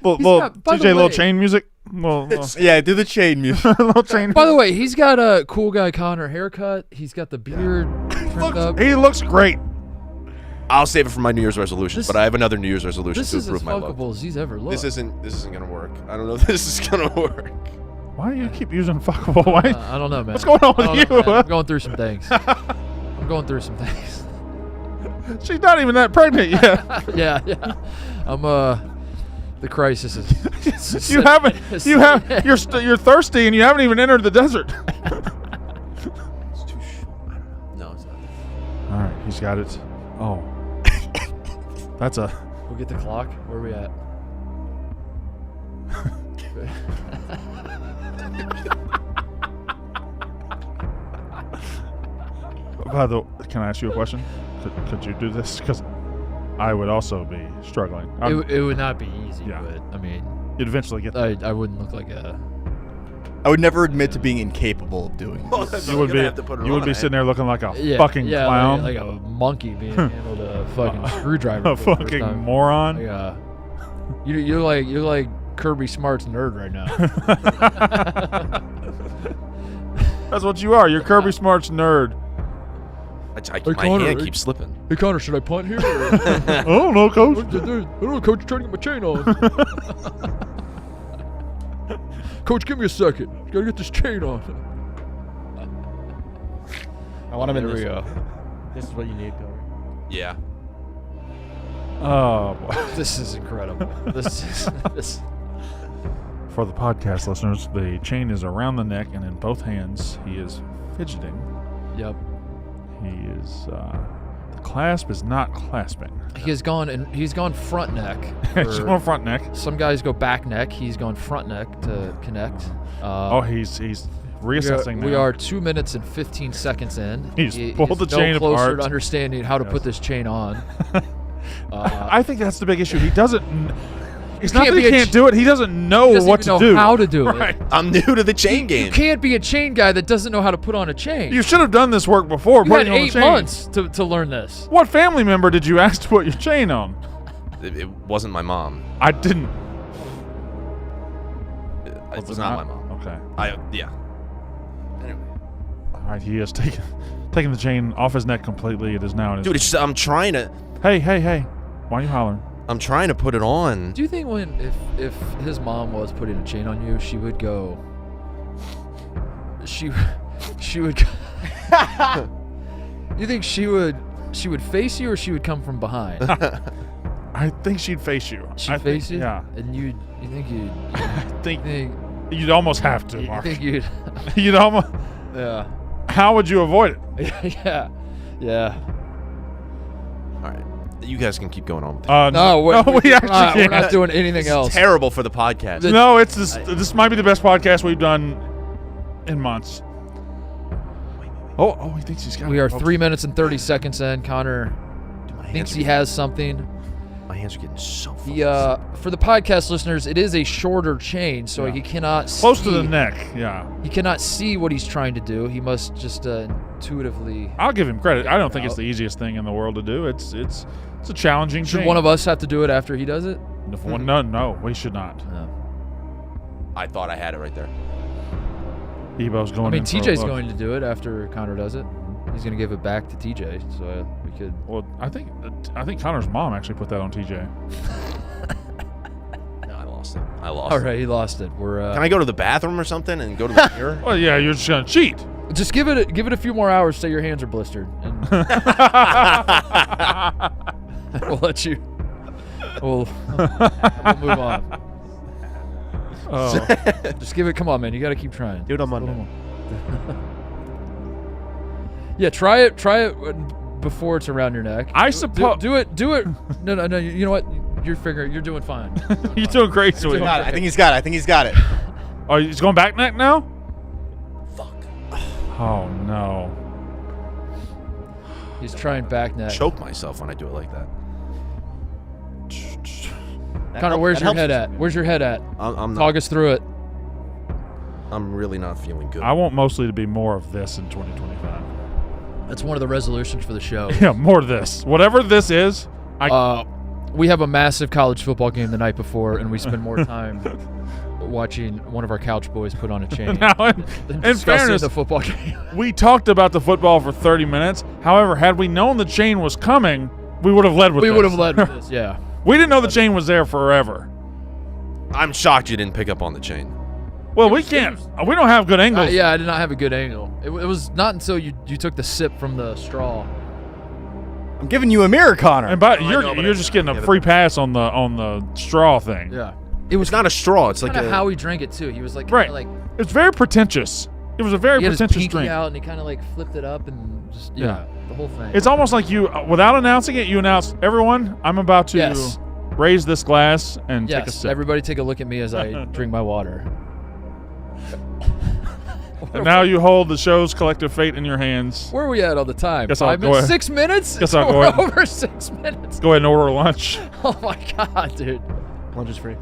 Little got- by the TJ, little way- chain music. Little Yeah, do the chain music. chain. By the way, he's got a cool guy Connor haircut. He's got the beard trimmed up. He looks great. I'll save it for my New Year's resolution, This- but I have another New Year's resolution This to is as improve my look. fuckable as he's ever looked. This isn't gonna work. I don't know if this is gonna work. Why do you keep using fuckable? Why? I don't know, man. What's going on with I don't you? know, man. I'm going through some things. I'm going through some things. She's not even that pregnant yet. Yeah. I'm the crisis is. You're thirsty and you haven't even entered the desert. It's too no, it's not. All right, he's got it. Oh, that's a. We'll get the clock. Where are we at? By the way, can I ask you a question? Could you do this? Because I would also be struggling. It would not be easy, Yeah. but I mean, You'd eventually get there. I wouldn't look like a. I would never admit to being incapable of doing this. You would be sitting there looking like a fucking clown. Like a monkey being handled a fucking screwdriver. A fucking moron. Yeah. You're like Kirby Smart's nerd right now. That's what you are. You're Kirby Smart's nerd. My hand keeps slipping. Hey Connor, should I punt here? I don't know, coach. I don't know, coach. You're trying to get my chain on. Coach, give me a second. Gotta get this chain on. I want him in There we this. go. This is what you need, Connor. Yeah. Oh, boy. This is incredible. This. For the podcast listeners, the chain is around the neck and in both hands. He is fidgeting. Yep. He is. The clasp is not clasping. He's gone front neck. Just for- one front neck. Some guys go back neck. He's gone front neck to connect. He's reassessing now. We are 2 minutes and 15 seconds in. He's pulled the chain no closer apart. to understanding how to put this chain on. I think that's the big issue. He doesn't. It's not can't that he be a can't do it. He doesn't know He doesn't what even to know do. how to do Right. it. I'm new to the chain game. You can't be a chain guy that doesn't know how to put on a chain. You should have done this work before. You had putting on the 8 chain. months to learn this. What family member did you ask to put your chain on? It wasn't my mom. I didn't. It was not my mom. Okay. Yeah. Anyway. All right. He has taken the chain off his neck completely. It is now in his. Dude, it's just, I'm trying to Hey! Why are you hollering? put it on. Do you think if his mom was putting a chain on you, she would go? She would. You think she would face you or she would come from behind? I think she'd face you. She'd face you. Yeah. And you think you'd? I think Think, you'd almost have to, you Mark. think you'd? You'd almost. Yeah. How would you avoid it? Yeah. All right. You guys can keep going on with it. No, we actually we're can't. not doing anything else. Terrible for the podcast. No, it's this. This might be the best podcast we've done in months. Oh, he thinks he's got We it, are folks. 3 minutes and 30 seconds in. Connor Dude, my thinks hands he are has something. My hands are getting so full. For the podcast listeners, it is a shorter chain, so he cannot Close see, to the neck. Yeah. He cannot see what he's trying to do. He must just intuitively. I'll give him credit. I don't think it's the easiest thing in the world to do. It's a challenging Should chain. one of us have to do it after he does it? No, we should not. No. I thought I had it right there. Ebo's going. I mean, in for a TJ's look. going to do it after Connor does it. He's going to give it back to TJ, so we could. Well, I think Connor's mom actually put that on TJ. No, I lost it. I lost All it. right, he lost it. We're Can I go to the bathroom or something and go to the mirror? Well, yeah, you're just gonna cheat. just give it a few more hours so your hands are blistered, and we'll let you. We'll move on. Oh, Just give it. Come on, man. You got to keep trying. Do it on Monday. Yeah, try it before it's around your neck. I suppose. Do it. No. You know what? You're doing fine. You're doing great, sweetie. Got it. I think he's got it. Oh, he's going back neck now? Fuck. Oh no. He's trying back neck. Choke myself when I do it like that. Connor, where's your head at? Where's your head at? I'm Talk not. us through it. I'm really not feeling good. I want mostly to be more of this in 2025. That's one of the resolutions for the show. Yeah, more of this. Whatever this is, We have a massive college football game the night before, and we spend more time watching one of our couch boys put on a chain now, than in discussing fairness, the football game. we talked about the football for 30 minutes. However, had we known the chain was coming, we would have led with We this. would have led with this, yeah. We didn't know the chain was there forever. I'm shocked you didn't pick up on the chain. Well, we can't. We don't have good angles. Yeah, I did not have a good angle. It was not until you took the sip from the straw. I'm giving you a mirror, Connor. And by I you're know, but you're I- just getting a yeah, free pass on the straw thing. Yeah. It's not a straw. It's like Kind a. of how he drank it too. He was like, Right. like It's very pretentious. It was a very he had his pretentious pinky drink. out and he kind of like flipped it up and just Yeah. the whole thing. It's almost like you, without announcing it, you announce, everyone, I'm about to Yes. raise this glass and take a yes. sip. Everybody take a look at me as I drink my water. And now you hold the show's collective fate in your hands. Where are we at all the time? Guess I'll 5 go minutes? ahead. 6 minutes? Guess I'll go We're ahead. over 6 minutes. Go ahead and order lunch. Oh my god, dude. Lunch is free.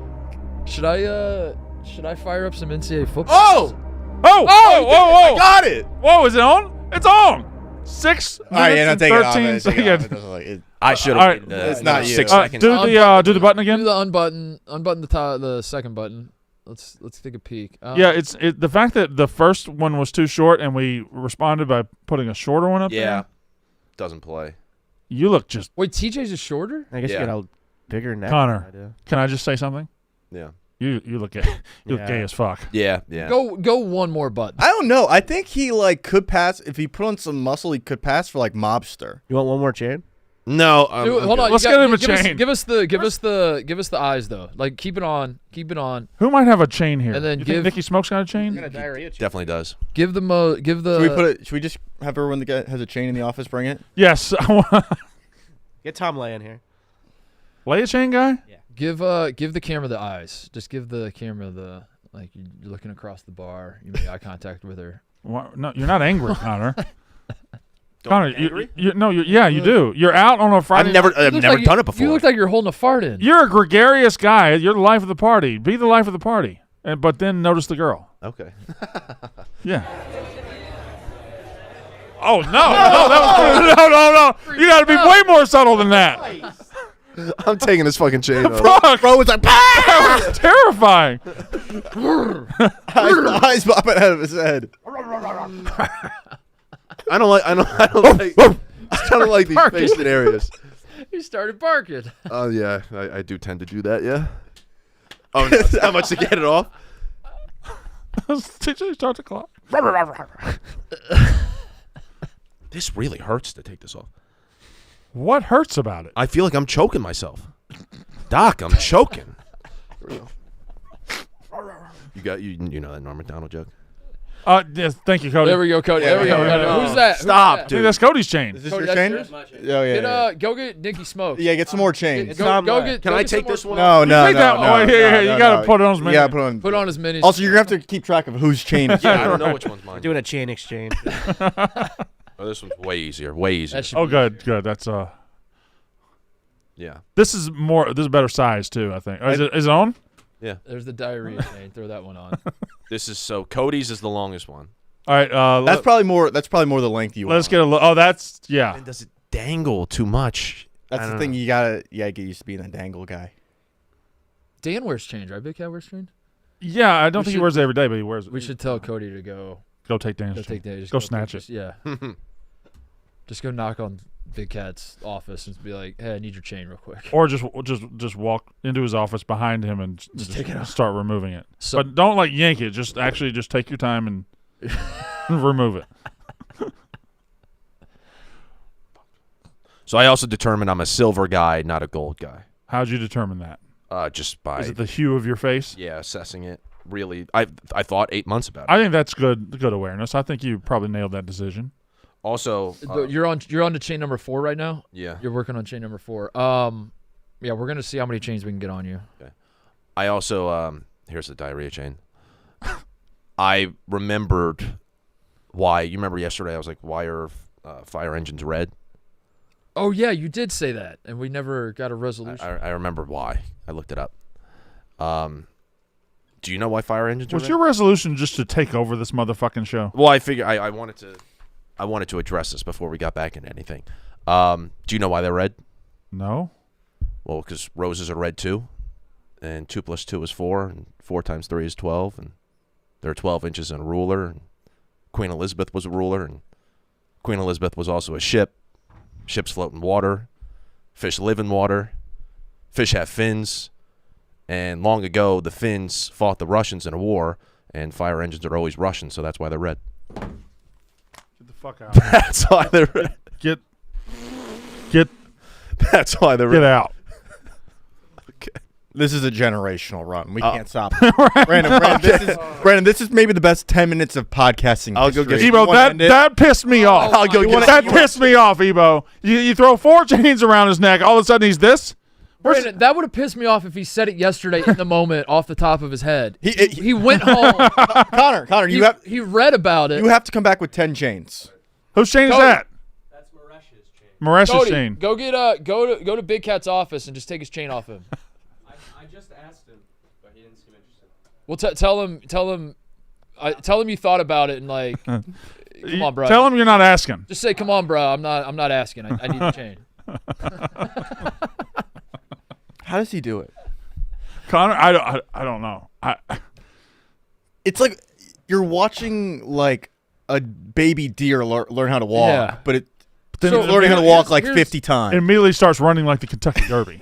Should I fire up some NCAA football? Oh! Oh! Whoa! Whoa! Whoa! Got it. Whoa! Is it on? It's on. 6 All right, minutes yeah, no, and take 13 it off. Take it off. seconds. It doesn't like it. I should All right. have. It's not you. 6 All right, seconds. do the button Do again. the unbutton the second button. Let's take a peek. Yeah, it's the fact that the first one was too short and we responded by putting a shorter one up Yeah. there. Doesn't play. You look just Wait, TJ's is shorter? I guess Yeah. you got a bigger neck. Connor. than I do. Can I just say something? Yeah. You look gay. You look Yeah. gay as fuck. Yeah. Yeah. Go one more button. I don't know. I think he like could pass if he put on some muscle. He could pass for like mobster. You want one more chain? No. Dude, hold on. Let's you get him a give us- chain. Give us the eyes though. Like keep it on. Who might have a chain here? And then you give- think Nicky Smoke's got a chain? Definitely does. Give the Should we just have everyone that has a chain in the office bring it? Yes. Get Tom Lay in here. Lay a chain guy? give the camera the eyes. Just give the camera the like you're looking across the bar. You make eye contact with her. What? No, you're not angry, Connor. Don't Connor, be angry? you do. You're out on a Friday. I've never You look like done you- it before. You look like you're holding a fart in. You're a gregarious guy. You're the life of the party. Be the life of the party. But then notice the girl. Okay. Yeah. Oh no! No! You got to be way more subtle than that. I'm taking this fucking chain off. Bro was like, that was terrifying. Eyes popping out of his head. I don't like. I don't like these face scenarios. He started barking. Oh yeah, I do tend to do that. Yeah. Oh, no, it's not much to get it off. Teacher, start the clock. This really hurts to take this off. What hurts about it? I feel like I'm choking myself. Doc, I'm choking. You know that Norm Macdonald joke? Yes, thank you, Cody. There we go, Cody. There we go. yeah. Who's that? Stop, I think that's Cody's chain. Is this Cody, your that's chain? yours? Oh yeah. Go get Nicky Smoke. Yeah, get some more chains. Go get. Can go I get some take more this smoke. one? No. Take that one. You gotta put it on his menu. Yeah, put on. Put on as many. Also, you're gonna have to keep track of whose chain. Is Yeah, I don't know which one's mine. Doing a chain exchange. Oh, this one's way easier. Way easier. That should Oh, be- good. That's Yeah. This is better size too. I think. Is it on? There's the diarrhea chain. Throw that one on. This is Cody's is the longest one. All right. That's probably more. That's probably more the length you want. Let's get a look. Oh, that's yeah. And does it dangle too much? That's the thing. You gotta get used to being a dangle guy. Dan wears chains, right? Big Cat wears chains. Yeah, I don't think he should- wears it every day, but he wears it. We should tell Cody to go take Dan's chain. take that. Just Go snatch it. Yeah. Just go knock on Big Cat's office and be like, "Hey, I need your chain real quick." Or just walk into his office behind him and just take it off. start removing it. So- But don't like yank it. Just take your time and remove it. So I also determined I'm a silver guy, not a gold guy. How'd you determine that? Just by Is it the hue of your face? assessing it. Really, I thought 8 months about it. I think that's good awareness. I think you probably nailed that decision. Also, But you're on to chain number 4 right now. yeah. You're working on chain number 4. Yeah, we're gonna see how many chains we can get on you. I also here's the diarrhea chain. I remembered why. You remember yesterday? I was like, "Why are fire engines red?" Oh yeah, you did say that, and we never got a resolution. I remember why. I looked it up. Do you know why fire engines are Was red? your resolution just to take over this motherfucking show? Well, I figure I wanted to address this before we got back into anything. Do you know why they're red? No. Well, because roses are red too, and 2 + 2 is 4, and 4 × 3 is 12, and there are 12 inches in a ruler. And Queen Elizabeth was a ruler, and Queen Elizabeth was also a ship. Ships float in water. Fish live in water. Fish have fins. And long ago, the Finns fought the Russians in a war, and fire engines are always Russian, so that's why they're red. Get the fuck out. That's why they're red. Get That's why they're red. out. This is a generational run. We can't stop. Brandon, this is maybe the best 10 minutes of podcasting. I'll go history. get- You Ebo, wanna end it? that pissed me off. I'll go get That pissed me off, Ebo. You throw 4 chains around his neck. All of a sudden, he's this. Brandon, that would have pissed me off if he said it yesterday in the moment off the top of his head. He- He went home. Connor, he read about it. you have to come back with 10 chains. Whose chain is Cody. that? That's Maresh's chain. Maresh's Cody, chain. go get go to Big Cat's office and just take his chain off him. I just asked him, but he didn't seem interested. Well, tell him Tell him you thought about it and like, come on, bro. Tell him you're not asking. Just say, come on, bro. I'm not asking. I need to change. How does he do it? Connor, I don't know. It's like you're watching like a baby deer learn how to walk, but it's learning how to walk like 50 times. It immediately starts running like the Kentucky Derby.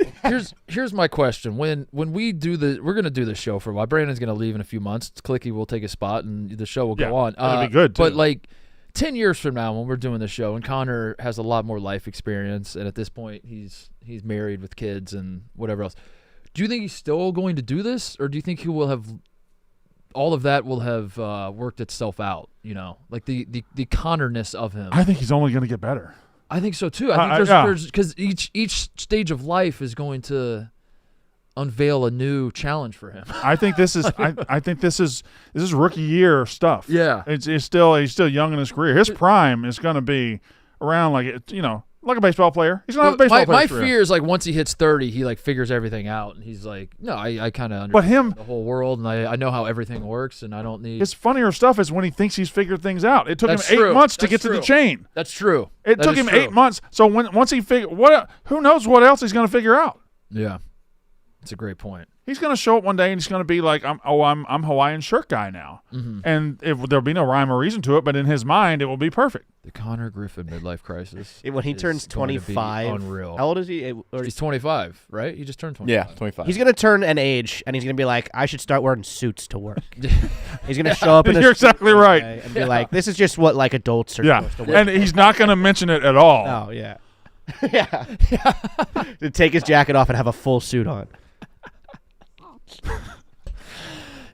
Here's my question. When we're gonna do this show for a while. Brandon's gonna leave in a few months. Clicky will take a spot and the show will go on. That'd be good too. But like 10 years from now, when we're doing the show, and Connor has a lot more life experience, and at this point he's married with kids and whatever else. Do you think he's still going to do this, or do you think he will have all of that will have worked itself out? You know, like the Connor-ness of him. I think he's only going to get better. I think so too. I think there's because each stage of life is going to unveil a new challenge for him. I think this is I think this is rookie year stuff. Yeah, he's still young in his career. His prime is going to be around like a baseball player. He's going to have a baseball player. My fear is like once he hits 30, he like figures everything out, and he's like, no, I kind of understand the whole world, and I know how everything works, and I don't need. His funnier stuff is when he thinks he's figured things out. It took him 8 months to get to the chain. That's true. It took him 8 months. So once he who knows what else he's going to figure out? Yeah, that's a great point. He's going to show up one day and he's going to be like, I'm Hawaiian shirt guy now. Mm-hmm. And there'll be no rhyme or reason to it, but in his mind, it will be perfect. The Connor Griffin midlife crisis. When he turns 25, unreal. How old is he? He's 25, right? He just turned 25. Yeah, 25. He's going to turn an age, and he's going to be like, I should start wearing suits to work. He's going to show up in a You're exactly right. And be like, this is just what like adults are supposed to wear. And he's not going to mention it at all. Oh, yeah. Yeah. To take his jacket off and have a full suit on.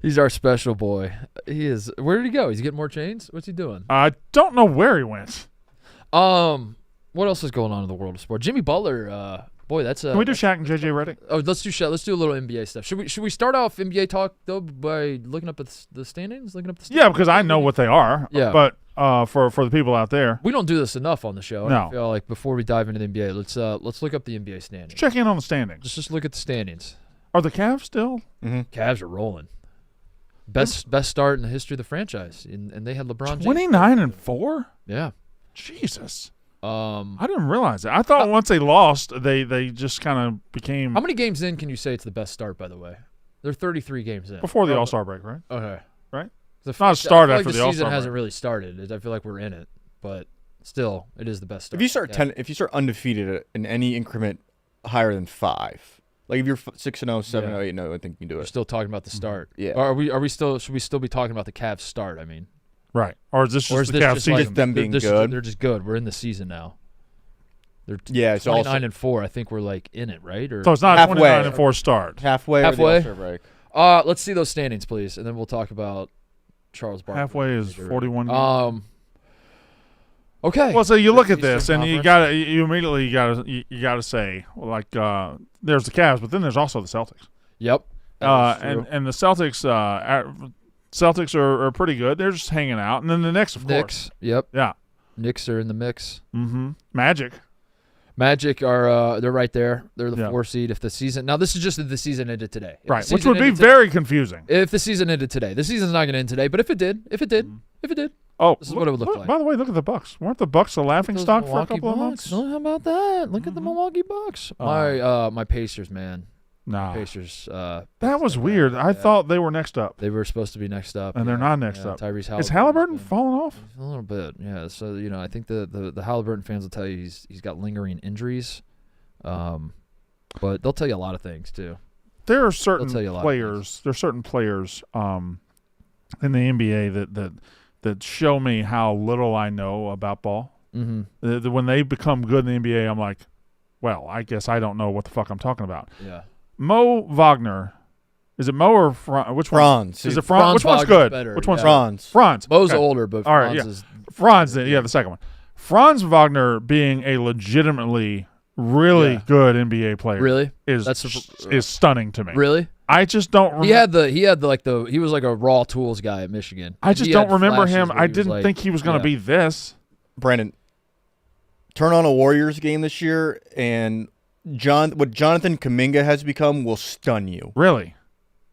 He's our special boy. He is. Where did he go? He's getting more chains? What's he doing? I don't know where he went. What else is going on in the world of sport? Jimmy Butler, boy, that's Can we do Shaq and JJ Redick? Oh, let's do a little NBA stuff. Should we start off NBA talk though by looking up at the standings? Yeah, because I know what they are. Yeah. But for the people out there, we don't do this enough on the show. No. I feel like before we dive into the NBA, let's look up the NBA standings. Check in on the standings. Just look at the standings. Are the Cavs still? Mm-hmm. Cavs are rolling. Best start in the history of the franchise, and they had LeBron James. 29-4. Yeah. Jesus. I didn't realize that. I thought once they lost, they just kind of became. How many games in can you say it's the best start? By the way, they're 33 games in Before the All-Star break, right? Okay. Right. It's not a start after the the All-Star season break. hasn't really started. I feel like we're in it, but still, it is the best start. If you start undefeated in any increment higher than 5. Like if you're 6-0, 7-0, 8-0, I think you can do it. We're still talking about the start. Yeah. Or are we still? Should we still be talking about the Cavs start? I mean. Right. Or is this just the Cavs season? Just them being good? They're just good. We're in the season now. They're it's 29-4. I think we're like in it, right? Or So it's not halfway. a 29-4 start. Halfway. Or the All-Star break. Let's see those standings, please, and then we'll talk about Charles Barkley. Halfway is 41 games. Okay. Well, so you look at Eastern this, and you immediately gotta say, like, there's the Cavs, but then there's also the Celtics. Yep. And the Celtics are pretty good. They're just hanging out, and then the Knicks, of course. Yep. Yeah. Knicks are in the mix. Mm-hmm. Magic are they're right there. They're the 4 seed. If the season this is just if the season ended today, right? Which would be very confusing if the season ended today. The season's not going to end today, but if it did. Oh, this is what it would look like. By the way, look at the Bucks. Weren't the Bucks a laughing stock for a couple of months? How about that? Look at the Milwaukee Bucks. My Pacers, man. Nah. Pacers. That was weird. I thought they were next up. They were supposed to be next up, and they're not next up. Tyrese Halliburton. Is Halliburton falling off? A little bit, yeah. So I think the Halliburton fans will tell you he's got lingering injuries, but they'll tell you a lot of things too. There are certain players. There are certain players in the NBA that show me how little I know about ball. Mm-hmm. When they become good in the NBA, I'm like, well, I guess I don't know what the fuck I'm talking about. Yeah. Mo Wagner. Is it Mo or which one? Franz. Is it Franz? Which one's good? Better, Which one's Franz? Franz. Mo's older, but Franz is. Franz, the second one. Franz Wagner being a legitimately really good NBA player is stunning to me. Really? I just don't remember. He was like a raw tools guy at Michigan. I just don't remember him. I didn't think he was going to be this. Brandon, turn on a Warriors game this year, and what Jonathan Kuminga has become will stun you. Really?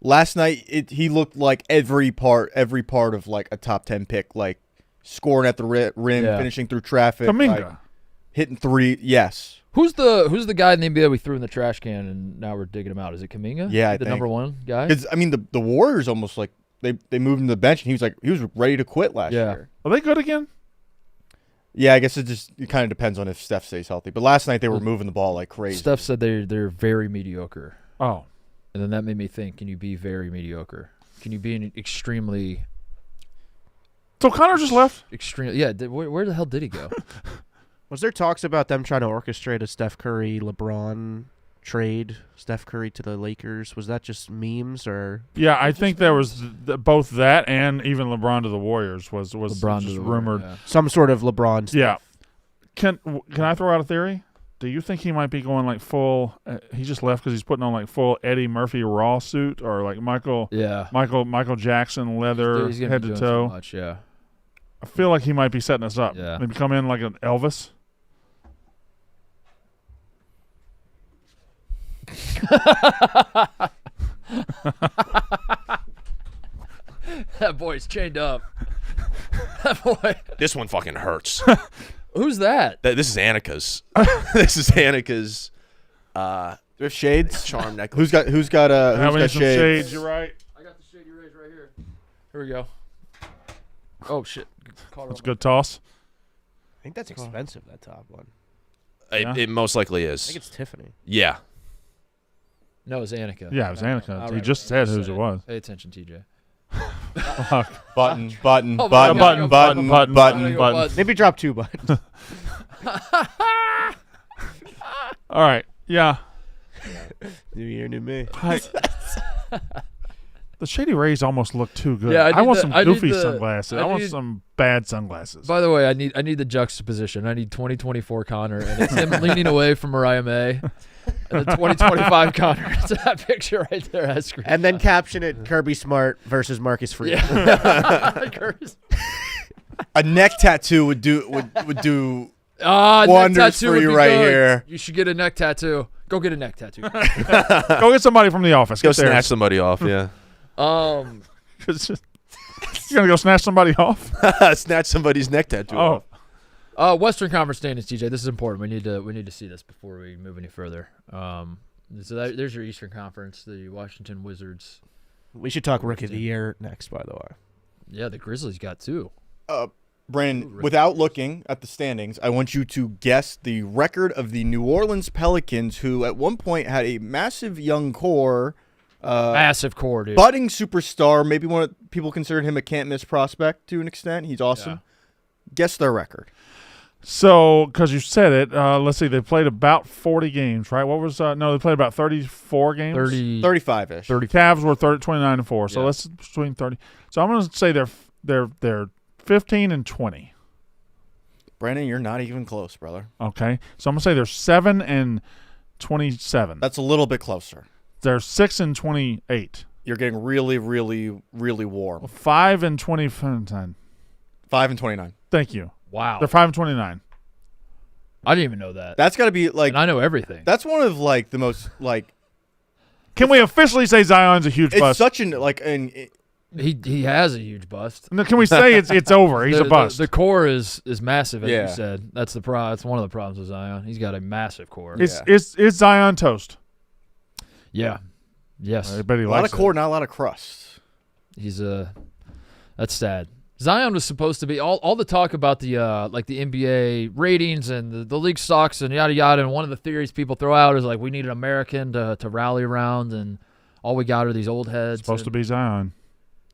Last night, he looked like every part of like a top 10 pick, like scoring at the rim, finishing through traffic, Kaminga, hitting three. Yes. Who's the guy in the NBA we threw in the trash can and now we're digging him out? Is it Kaminga? Yeah, the number one guy. Because I mean, the Warriors almost like they moved him to the bench, and he was ready to quit last year. Are they good again? Yeah, I guess it kind of depends on if Steph stays healthy. But last night they were moving the ball like crazy. Steph said they're very mediocre. Oh. And then that made me think, can you be very mediocre? Can you be an extremely... So Connor just left? Extremely, yeah. Where the hell did he go? Was there talks about them trying to orchestrate a Steph Curry, LeBron trade? Steph Curry to the Lakers? Was that just memes or? Yeah, I think there was both that and even LeBron to the Warriors was LeBron just to the rumored. Warriors, yeah. Some sort of LeBron stuff. Yeah. Can I throw out a theory? Do you think he might be going like full? He just left because he's putting on like full Eddie Murphy Raw suit or like Michael Jackson leather He's gonna head be to doing toe. so much, yeah. I feel like he might be setting us up. Yeah. Maybe come in like an Elvis. That boy's chained up. That boy. This one fucking hurts. Who's that? This is Annika's. This is Annika's. Do we have shades? Charm necklace. Who's got Having some shades? shades, you're right. I got the shade you raised right here. Here we go. Oh shit! That's a good toss. I think that's expensive, that top one. It most likely I is. think it's Tiffany. Yeah. No, it's Annika. Yeah, it was Annika. All He right, just said whose it was. Pay attention, TJ. Button. Oh my God. Button. Maybe drop 2 buttons. All right. Yeah. New year, new me. The Shady Rays almost look too good. Yeah, I want some I need goofy the- sunglasses. I want some bad sunglasses. By the way, I need the juxtaposition. I need 2024 Connor, and it's him leaning away from Mariah May. And the 2025 Connor. It's that picture right there. I screenshot. And then caption it Kirby Smart versus Marcus Freeman. Yeah. A neck tattoo would do Neck wonders tattoo for would you be right good. here. You should get a neck tattoo. Go get a neck tattoo. Go get somebody from the office. Go Get theirs. snatch somebody off, yeah. You're gonna go snatch somebody off? Snatch somebody's neck tattoo off. Western Conference standings, TJ. This is important. We need to see this before we move any further. There's your Eastern Conference. The Washington Wizards. We should talk Rookie of the Year next, by the way. Yeah, the Grizzlies got 2. Brandon, without looking at the standings, I want you to guess the record of the New Orleans Pelicans, who at one point had a massive young core. Massive core, dude. Budding superstar. Maybe people considered him a can't-miss prospect to an extent. He's awesome. Yeah. Guess their record. So, because you said it, let's see. They played about 40 games, right? What was no? They played about 34 games. 35-ish. 30. Cavs were 29-4. So Yeah. let's between 30. So I'm going to say they're 15 and 20. Brandon, you're not even close, brother. Okay. So I'm going to say they're 7 and 27. That's a little bit closer. They're 6 and 28. You're getting really, really, really warm. 5 and 29. 5 and 29. Thank you. Wow. They're 5 and 29. I didn't even know that. That's got to be like. And I know everything. That's one of like the most like. Can we officially say Zion's a huge It's bust? such an He has a huge bust. No, can we say it's over? He's a bust. The core is massive, as Yeah. you said. That's the problem. That's one of the problems with Zion. He's got a massive core. It's Zion toast. Yeah. Yes. I bet he a lot likes of core, not a lot of crust. He's that's sad. Zion was supposed to be all the talk about the like the NBA ratings and the league stocks and yada yada. And one of the theories people throw out is like we need an American to rally around, and all we got are these old heads. It's supposed to be Zion.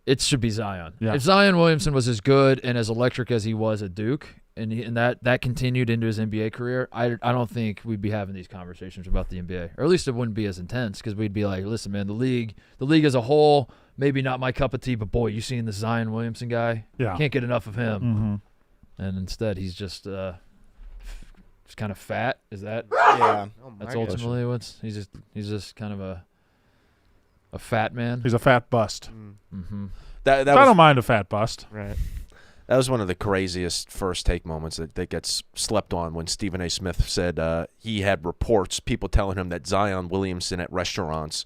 It should be Zion. Yeah. If Zion Williamson was as good and as electric as he was at Duke, and that continued into his NBA career, I don't think we'd be having these conversations about the NBA, or at least it wouldn't be as intense because we'd be like, listen, man, the league as a whole, maybe not my cup of tea, but boy, you seen the Zion Williamson guy? Yeah. Can't get enough of him. Mm-hmm. And instead, he's just kind of fat. Is that? Yeah. That's ultimately what's he's just kind of a fat man. He's a fat bust. Mm-hmm. That I was, don't mind a fat bust. Right. That was one of the craziest first take moments that gets slept on when Stephen A. Smith said he had reports, people telling him that Zion Williamson at restaurants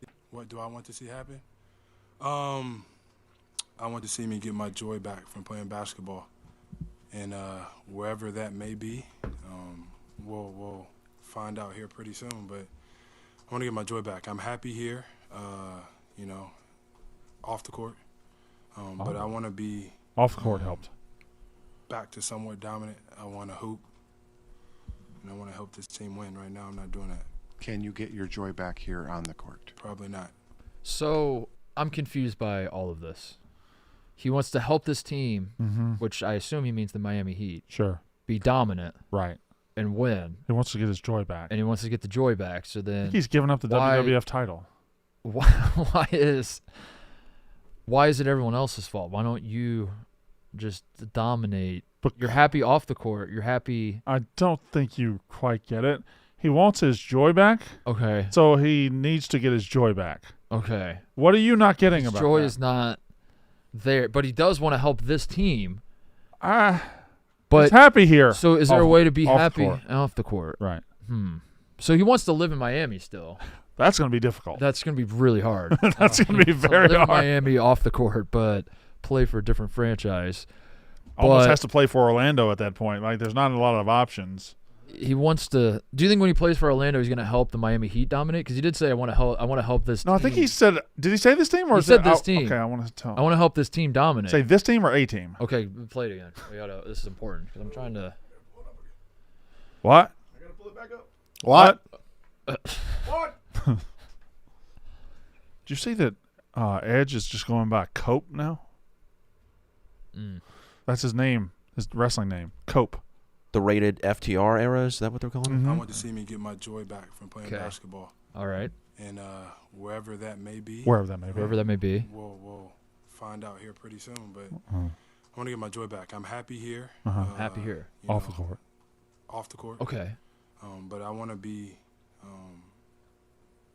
What do I want to see happen? I want to see me get my joy back from playing basketball. And wherever that may be, we'll find out here pretty soon. But I want to get my joy back. I'm happy here, off the court. But I want to be off the court helped. Back to somewhat dominant. I want to hoop, and I want to help this team win. Right now, I'm not doing that. Can you get your joy back here on the court? Probably not. So I'm confused by all of this. He wants to help this team, which I assume he means the Miami Heat. Sure. Be dominant. Right. And win. He wants to get his joy back. And he wants to get the joy back. So then he's giving up the WWF title. Why is it everyone else's fault? Why don't you just dominate? You're happy off the court. You're happy. I don't think you quite get it. He wants his joy back. Okay. So he needs to get his joy back. Okay. What are you not getting his about joy that? is not there, but he does want to help this team. But he's happy here. So is there a way to be happy off the court? Right. So he wants to live in Miami still. That's going to be difficult. That's going to be really hard. That's going to be very live hard. In Miami off the court, but play for a different franchise. Almost has to play for Orlando at that point. Like, there's not a lot of options. He wants to. Do you think when he plays for Orlando, he's going to help the Miami Heat dominate? Because he did say, "I want to help. I want to help this." No, team. I think he said. Did he say this team or he said this team? Okay, I want to tell. I want to help this team dominate. Say this team or a team. Okay, play it again. This is important because I'm trying to. What? I gotta pull it back up. What? What? Did you see that Edge is just going by Cope now? That's his name, his wrestling name, Cope. The rated FTR era, is that what they're calling it? I want to see me get my joy back from playing basketball. All right. And wherever that may be. Wherever that may be. We'll find out here pretty soon. But I want to get my joy back. I'm happy here. Happy here. Off the court. Off the court. Okay. But I want to be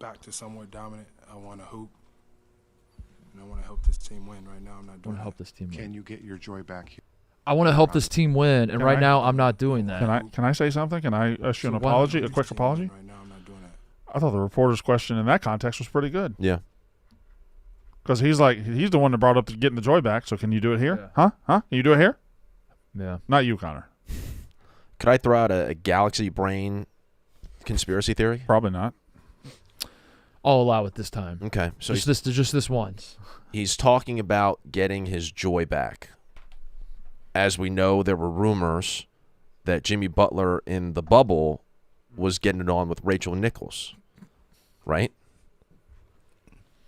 back to somewhat dominant. I want to hoop. And I want to help this team win. Right now, I'm not doing that. Help this team win. Can you get your joy back here? I want to help this team win, and right now I'm not doing that. Can I say something? Can I issue an apology, a quick apology? Right now, I'm not doing that. I thought the reporter's question in that context was pretty good. Yeah. Because he's the one that brought up getting the joy back. So can you do it here? Yeah. Huh? Can you do it here? Yeah. Not you, Connor. Could I throw out a galaxy brain conspiracy theory? Probably not. I'll allow it this time. Okay. So just this once. He's talking about getting his joy back. As we know, there were rumors that Jimmy Butler in the bubble was getting it on with Rachel Nichols, right?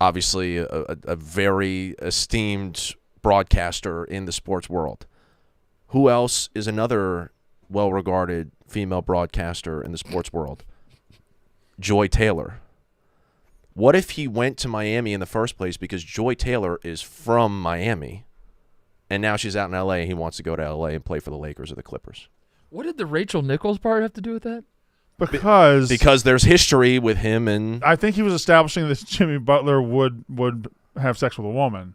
Obviously, a very esteemed broadcaster in the sports world. Who else is another well-regarded female broadcaster in the sports world? Joy Taylor. What if he went to Miami in the first place because Joy Taylor is from Miami, and now she's out in L.A. and he wants to go to L.A. and play for the Lakers or the Clippers? What did the Rachel Nichols part have to do with that? Because there's history with him, and I think he was establishing that Jimmy Butler would have sex with a woman.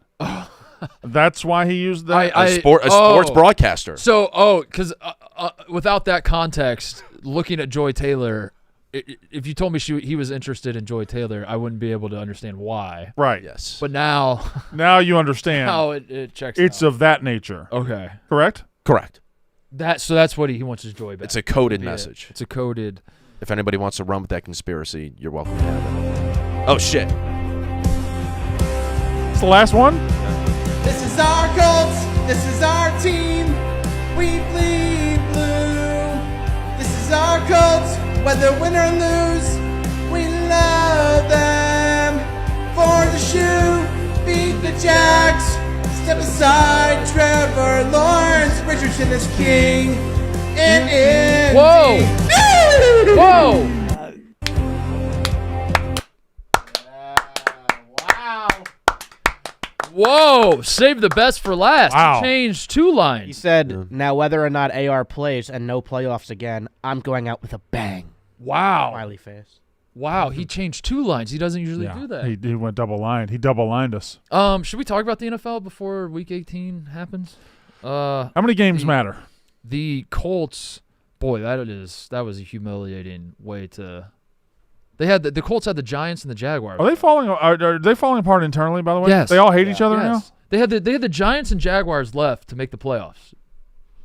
That's why he used that. A sports broadcaster. So, because without that context, looking at Joy Taylor, if you told me he was interested in Joy Taylor, I wouldn't be able to understand why. Right. Yes. But now you understand. Now it checks. It's out. of that nature. Okay. Correct. Correct. That's what he wants his joy back. It's a coded message. It's a coded. If anybody wants to run with that conspiracy, you're welcome to have it. Oh shit! It's the last one. This is our Colts. This is our team. We bleed blue. This is our Colts. Whether win or lose, we love them. For the shoe, beat the Jags. Step aside, Trevor Lawrence. Richardson is king. In Whoa! Whoa! Wow. Whoa! Save the best for last. Wow. He changed 2 lines. He said, now whether or not AR plays and no playoffs again, I'm going out with a bang. Wow. Smiley face. Wow, he changed 2 lines. He doesn't usually do that. He went double lined. He double lined us. Should we talk about the NFL before Week 18 happens? How many games matter? The Colts, boy, that was a humiliating way to. They had the Colts had the Giants and the Jaguars. Are they falling apart internally? By the way, Yes. They all hate each other now. They had the Giants and Jaguars left to make the playoffs.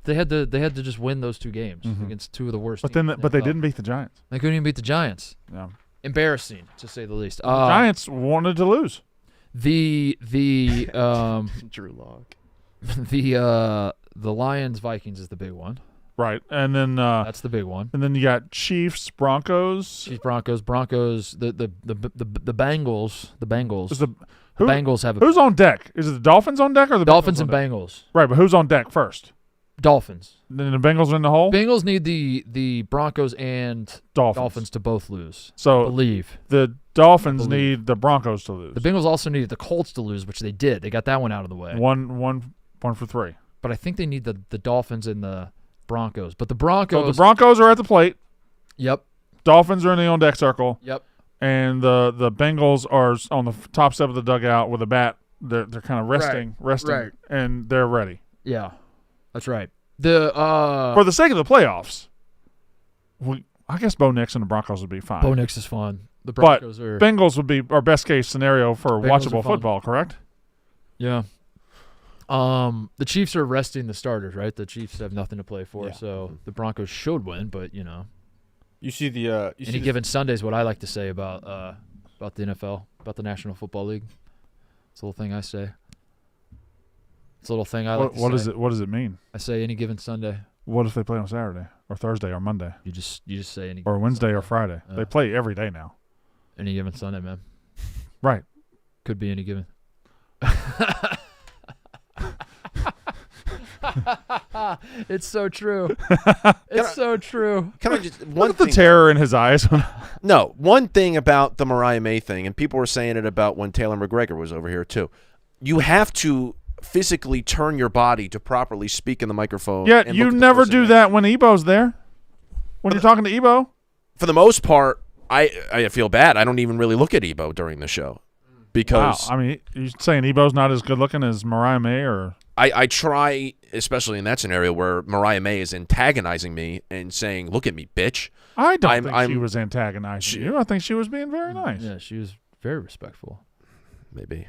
They had to just win those 2 games against 2 of the worst. But teams then, in the but they NFL. didn't beat the Giants. They couldn't even beat the Giants. Yeah. Embarrassing, to say the least. The Giants wanted to lose. The Drew Lock. the Lions Vikings is the big one. Right, and then That's the big one. and then you got Chiefs, Broncos. Chiefs, Broncos, the Bengals. The Bengals. Is the The Bengals have who's on deck? Is it the Dolphins on deck or the Dolphins Bengals and on deck? Bengals. Right, but who's on deck first? Dolphins. Then the Bengals are in the hole. Bengals need the Broncos and Dolphins to both lose. So believe the Dolphins need the Broncos to lose. the Bengals also needed the Colts to lose, which they did. They got that one out of the way. One for 3. But I think they need the Dolphins and the Broncos. But the Broncos. So the Broncos are at the plate. Yep. Dolphins are in the on deck circle. Yep. And the Bengals are on the top step of the dugout with a bat. They're kind of resting, Right. and they're ready. Yeah, that's right. The For the sake of the playoffs, I guess Bo Nix and the Broncos would be fine. Bo Nix is fun. The Broncos but are Bengals would be our best case scenario for Bengals are watchable fun. football, correct? Yeah. The Chiefs are resting the starters, right? The Chiefs have nothing to play for, so the Broncos should win. But You see the any given Sunday is what I like to say about the NFL, about the National Football League. It's a little thing I say. It's a little thing I like to What say. is it? What does it mean? I say any given Sunday. What if they play on Saturday or Thursday or Monday You just say any or given Wednesday Sunday. or Friday? They play every day now. Any given Sunday, man. Right. Could be any given. It's so true. It's so true. Can I just Look one at the thing? terror in his eyes. No, one thing about the Mariah May thing, and people were saying it about when Taylor McGregor was over here too. You have to physically turn your body to properly speak in the microphone. Yeah, and you look at the never person do in- that when Ebo's there. When you're talking to Ebo. For the most part, I feel bad. I don't even really look at Ebo during the show because Wow. I mean, you saying Ebo's not as good looking as Mariah May, or I try, especially in that scenario where Mariah May is antagonizing me and saying, "Look at me, bitch." I don't think she I'm- was antagonizing you. I think she was being very nice. Yeah, she was very respectful. Maybe.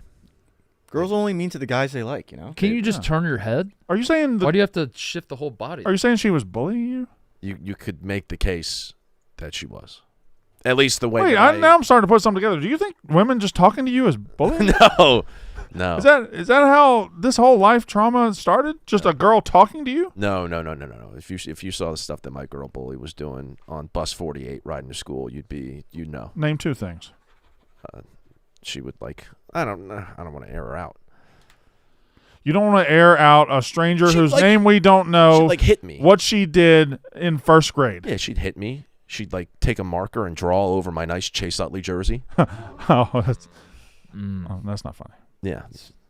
girls only mean to the guys they like, Can you just turn your head? Are you saying? Why do you have to shift the whole body? Are you saying she was bullying you? You could make the case that she was. At least the way Wait, that now I'm starting to put something together. Do you think women just talking to you is bullying? No. Is that how this whole life trauma started? Just a girl talking to you? No. If you saw the stuff that my girl bully was doing on bus 48 riding to school, you'd know. Name 2 things. She would I don't want to air her out. You don't want to air out a stranger She'd, whose name we don't know. She'd hit me. What she did in first grade. Yeah, she'd hit me. She'd take a marker and draw over my nice Chase Utley jersey. That's not funny. Yeah,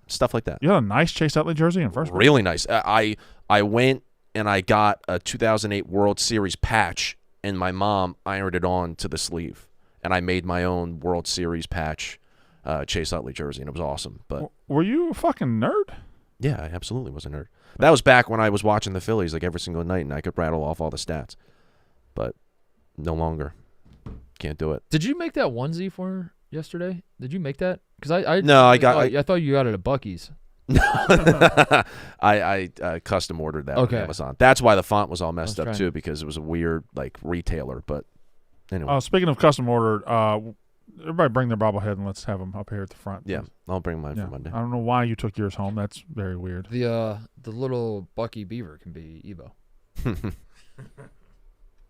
stuff like that. You had a nice Chase Utley jersey in first grade? Really nice. I went and I got a 2008 World Series patch, and my mom ironed it on to the sleeve, and I made my own World Series patch, Chase Utley jersey, and it was awesome. But were you a fucking nerd? yeah, I absolutely was a nerd. That was back when I was watching the Phillies every single night, and I could rattle off all the stats. But no longer. Can't do it. Did you make that onesie for her yesterday? Did you make that? Because I thought you got it at Buc-ee's. I custom ordered that on Amazon. That's why the font was all messed up too, because it was a weird retailer. But anyway. Speaking of custom ordered, everybody bring their bobblehead and let's have them up here at the front. Yeah, I'll bring mine for Monday. I don't know why you took yours home. That's very weird. The little Bucky Beaver can be Ebo.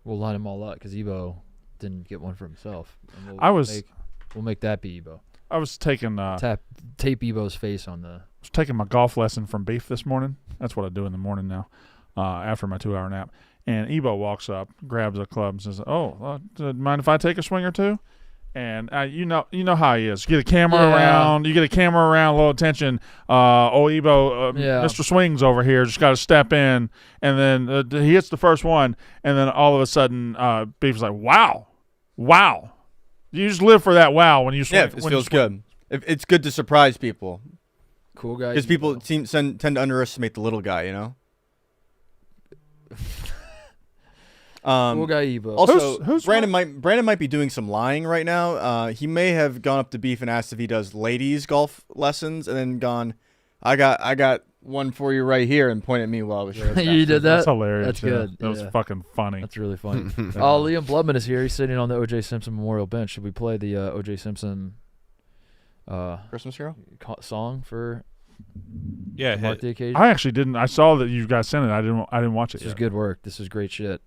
We'll line them all up because Ebo didn't get one for himself. And we'll make that be Ebo. I was taking tape Ebo's face on the. I was taking my golf lesson from Beef this morning. That's what I do in the morning now, after my 2-hour nap. And Ebo walks up, grabs a club, and says, "Oh, mind if I take a swing or two?" And you know how he is. You get a camera around. You get a camera around, a little attention. Ebo, Mr. Swings over here, just got to step in, and then he hits the first one, and then all of a sudden, Beef's like, "Wow." You just live for that wow when you swing. Yeah, it feels good. It's good to surprise people. Cool guy. Because people tend to underestimate the little guy, Cool guy Ebo. Also, Brandon might be doing some lying right now. He may have gone up to Beef and asked if he does ladies golf lessons, and then gone, I got one for you right here, and point at me while I was showing. You did that? That's hilarious. That's yeah. good. That was fucking funny. That's really funny. Liam Bloodman is here. He's sitting on the O.J. Simpson Memorial Bench. Should we play the O.J. Simpson Christmas Hero song for mark the occasion? I actually didn't. I saw that you guys sent it. I didn't watch it. This is good work. This is great shit.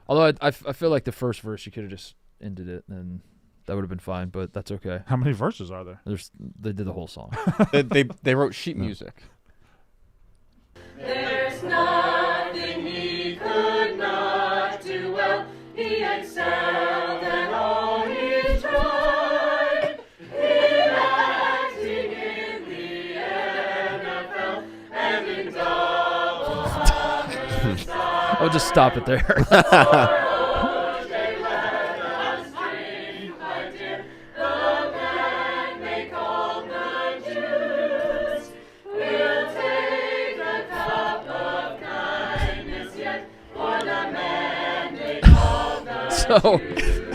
Although I feel like the first verse you could have just ended it, and that would have been fine. But that's okay. How many verses are there? They did the whole song. they wrote sheet music. There's nothing he could not do well. He excelled at all he tried. In acting in the NFL and in double homicide. I'll just stop it there.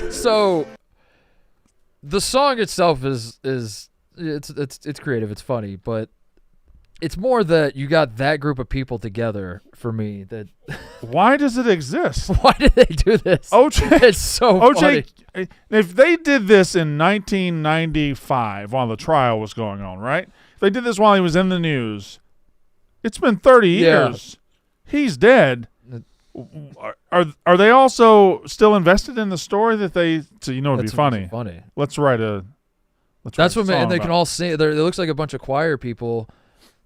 So the song itself is it's creative, it's funny, but it's more that you got that group of people together for me. That why does it exist? Why did they do this? OJ, it's so OJ. funny. If they did this in 1995 while the trial was going on, right? If they did this while he was in the news, it's been 30 years. He's dead. Are they also still invested in the story that they? So you know, it'd be funny. Let's write a. That's what, and they can all sing. It looks like a bunch of choir people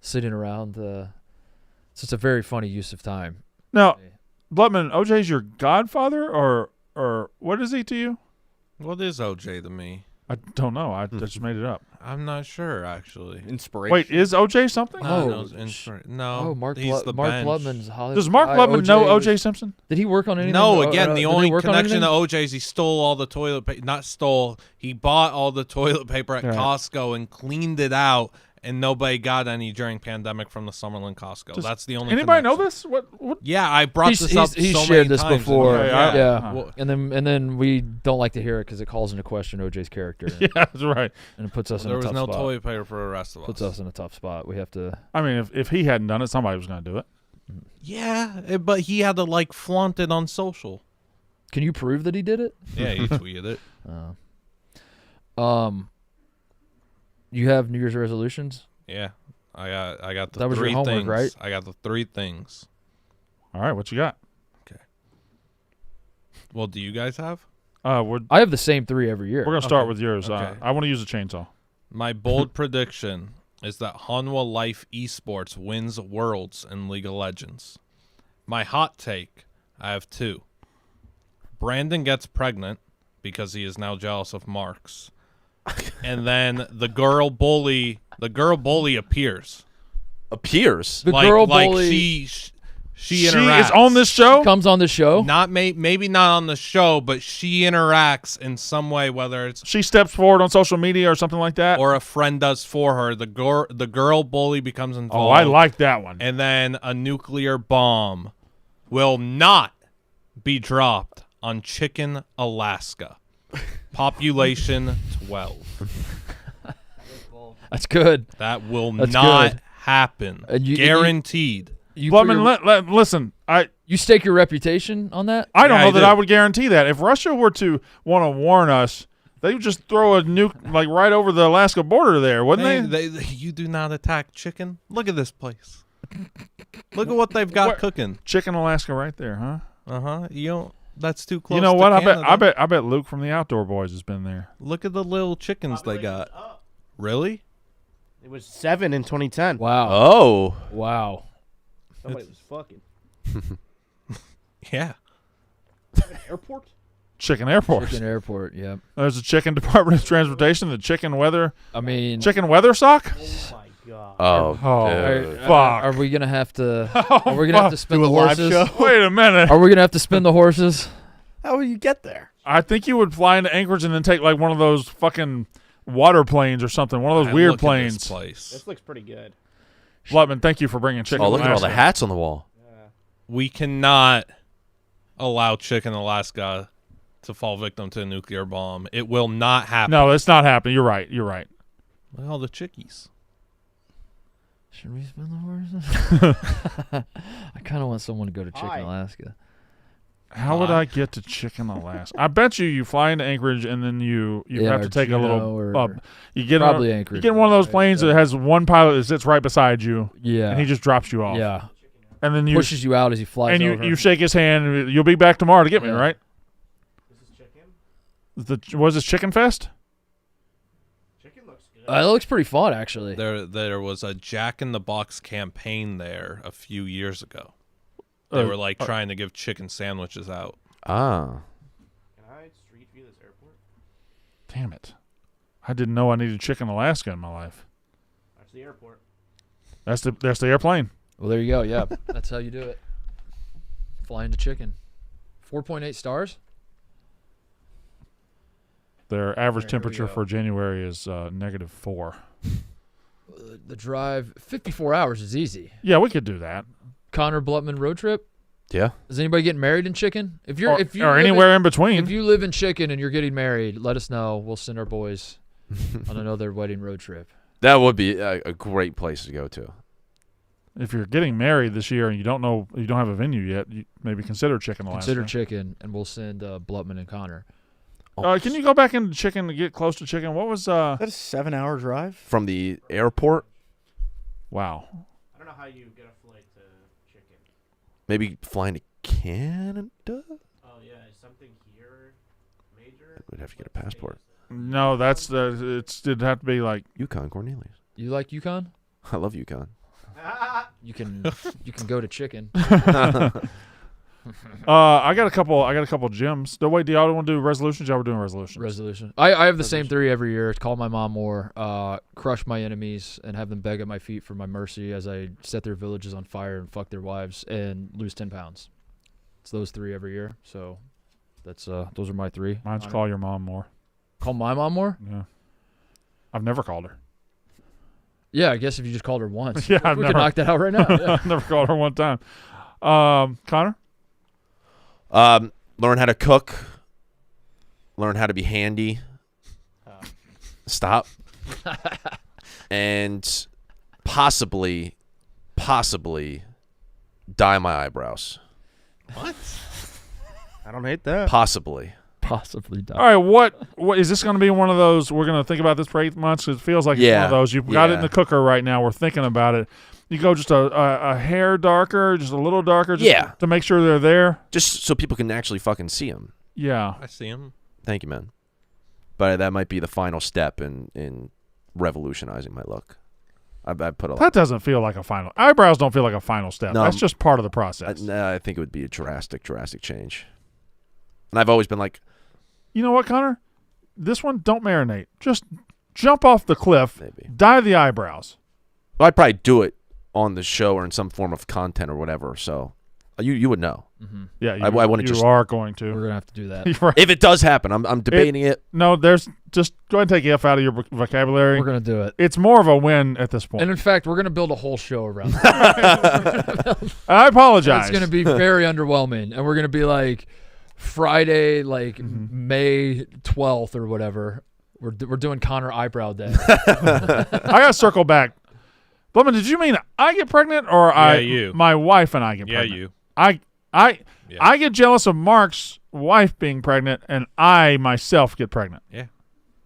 sitting around. So it's a very funny use of time. Now, Bloodman, OJ's your godfather, or what is he to you? What is OJ to me? I don't know. I just made it up. I'm not sure, actually. Inspiration. Wait, is OJ something? No, Mark he's the Mark bench. Bloodman's Hollywood. Does Mark Bloodman know OJ Simpson? Did he work on anything? No, again, the did only he work on connection to anything? OJ is he stole all the toilet paper. Not stole. He bought all the toilet paper at Costco and cleaned it out, and nobody got any during pandemic from the Summerlin Costco. That's the only. Anybody know connection. this? What? Yeah, I brought this up. He's so shared many this times before. Yeah. And then we don't like to hear it because it calls into question OJ's character. Yeah, that's right. And it puts us in a There was tough no spot. toilet paper for the rest of us. Puts us in a tough spot. We have to. I mean, if he hadn't done it, somebody was going to do it. Yeah, but he had to flaunt it on social. Can you prove that he did it? Yeah, he tweeted it. You have New Year's resolutions? Yeah, I got the that was three your homework, things. right? I got the 3 things. All right, what you got? Okay. Well, do you guys have? I have the same 3 every year. We're gonna start with yours. Okay. I want to use a chainsaw. My bold prediction is that Hanwha Life Esports wins Worlds in League of Legends. My hot take, I have 2. Brandon gets pregnant because he is now jealous of Marks. And then the girl bully appears. The girl bully. She interacts. is on this show. She comes on the show. Not maybe not on the show, but she interacts in some way, whether it's she steps forward on social media or something like that, or a friend does for her. The girl bully becomes involved. Oh, I like that one. And then a nuclear bomb will not be dropped on Chicken, Alaska. Population 12. That's good. That will That's not good. happen. You Guaranteed. Bloodman, listen. You stake your reputation on that? I don't know that I would guarantee that. If Russia were to want to warn us, they would just throw a nuke right over the Alaska border there, wouldn't they? You do not attack Chicken. Look at this place. Look at what they've got cooking. Chicken, Alaska, right there, huh? You don't. That's too close. You know what? to Canada. I bet Luke from the Outdoor Boys has been there. Look at the little chickens they got. Really? It was 7 in 2010. Wow. Oh. Wow. Somebody was fucking. Yeah. Airport? Chicken Airport. Chicken Airport, yeah. There's a Chicken Department of Transportation, the Chicken Weather. I mean, Chicken Weather Sock? Oh my god. Oh, fuck. Are we gonna have to? Are we gonna have to spin Do the a live horses? show? Wait a minute. Are we gonna have to spin the horses? How will you get there? I think you would fly into Anchorage and then take one of those fucking water planes or something. One of those weird Look at planes. this place. This looks pretty good. Bloodman, thank you for bringing Chicken Oh, look at all the Alaska. hats on the wall. We cannot allow Chicken, Alaska to fall victim to a nuclear bomb. It will not happen. No, it's not happening. You're right. Look at all the chickies. Should we spin the horses? I kind of want someone to go to Chicken Alaska. How would I get to Chicken Alaska? I bet you fly into Anchorage and then you have to take a little. You get probably Anchorage. You get one of those planes that has one pilot that sits right beside you. Yeah, and he just drops you off. Yeah, and then pushes you out as he flies. And over. you shake his hand. You'll be back tomorrow to get me, right? This is chicken. Was this Chicken Fest? Chicken looks good. It looks pretty fun, actually. There was a Jack in the Box campaign there a few years ago. They were like trying to give chicken sandwiches out. Ah. Can I street view this airport? Damn it. I didn't know I needed Chicken Alaska in my life. That's the airport. That's the airplane. Well, there you go. Yeah, that's how you do it. Flying to Chicken. 4.8 stars. Their average temperature for January is -4. The drive, 54 hours is easy. Yeah, we could do that. Connor Blutman road trip. Yeah. Is anybody getting married in Chicken? If you or anywhere in between. If you live in Chicken and you're getting married, let us know. We'll send our boys on another wedding road trip. That would be a great place to go to. If you're getting married this year and you don't have a venue yet, you maybe consider Chicken Alaska. Consider Chicken, and we'll send Blutman and Connor. Can you go back into Chicken to get close to Chicken? What was That a 7-hour drive from the airport? Wow. I don't know how you get a flight to Chicken. Maybe flying to Canada? Oh yeah, is something here major? We'd have to get a passport. No, it'd have to be like Yukon Cornelius. You like Yukon? I love Yukon. You can go to Chicken. I got a couple gyms. Wait, do y'all want to do resolutions? Y'all were doing resolutions. Resolution. I have the same 3 every year. It's call my mom more, crush my enemies, and have them beg at my feet for my mercy as I set their villages on fire and fuck their wives and lose 10 pounds. It's those 3 every year. So that's those are my 3. Mine's call your mom more. Call my mom more? Yeah. I've never called her. Yeah, I guess if you just called her once. Yeah, we could knock that out right now. Yeah. I've never called her one time. Connor? Learn how to cook. Learn how to be handy. Stop. And possibly dye my eyebrows. What? I don't hate that. Possibly dye. All right, what is this going to be one of those? We're going to think about this for 8 months. It feels like it's one of those. You've got it in the cooker right now. We're thinking about it. You go just a hair darker, just a little darker, just to make sure they're there. Just so people can actually fucking see them. Yeah. I see them. Thank you, man. But that might be the final step in revolutionizing my look. I put a lot. That doesn't feel like a final. Eyebrows don't feel like a final step. No, that's just part of the process. I think it would be a drastic change. And I've always been like, you know what, Connor? This one, don't marinate. Just jump off the cliff. Maybe. Dye the eyebrows. Well, I'd probably do it on the show or in some form of content or whatever. So you would know. Mm-hmm. Yeah, I wouldn't just. You are going to. We're gonna have to do that. Right. If it does happen, I'm debating it. No, there's just go ahead and take F out of your vocabulary. We're gonna do it. It's more of a win at this point. And in fact, we're gonna build a whole show around it. I apologize. It's gonna be very underwhelming, and we're gonna be like Friday, like May 12th or whatever. We're doing Connor Eyebrow Day. I gotta circle back. Blumman, did you mean I get pregnant or you. My wife and I get pregnant? Yeah, you. I get jealous of Mark's wife being pregnant, and I myself get pregnant. Yeah,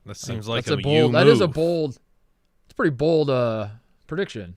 that seems like that's a bold. you That move. is a bold. It's a pretty bold prediction.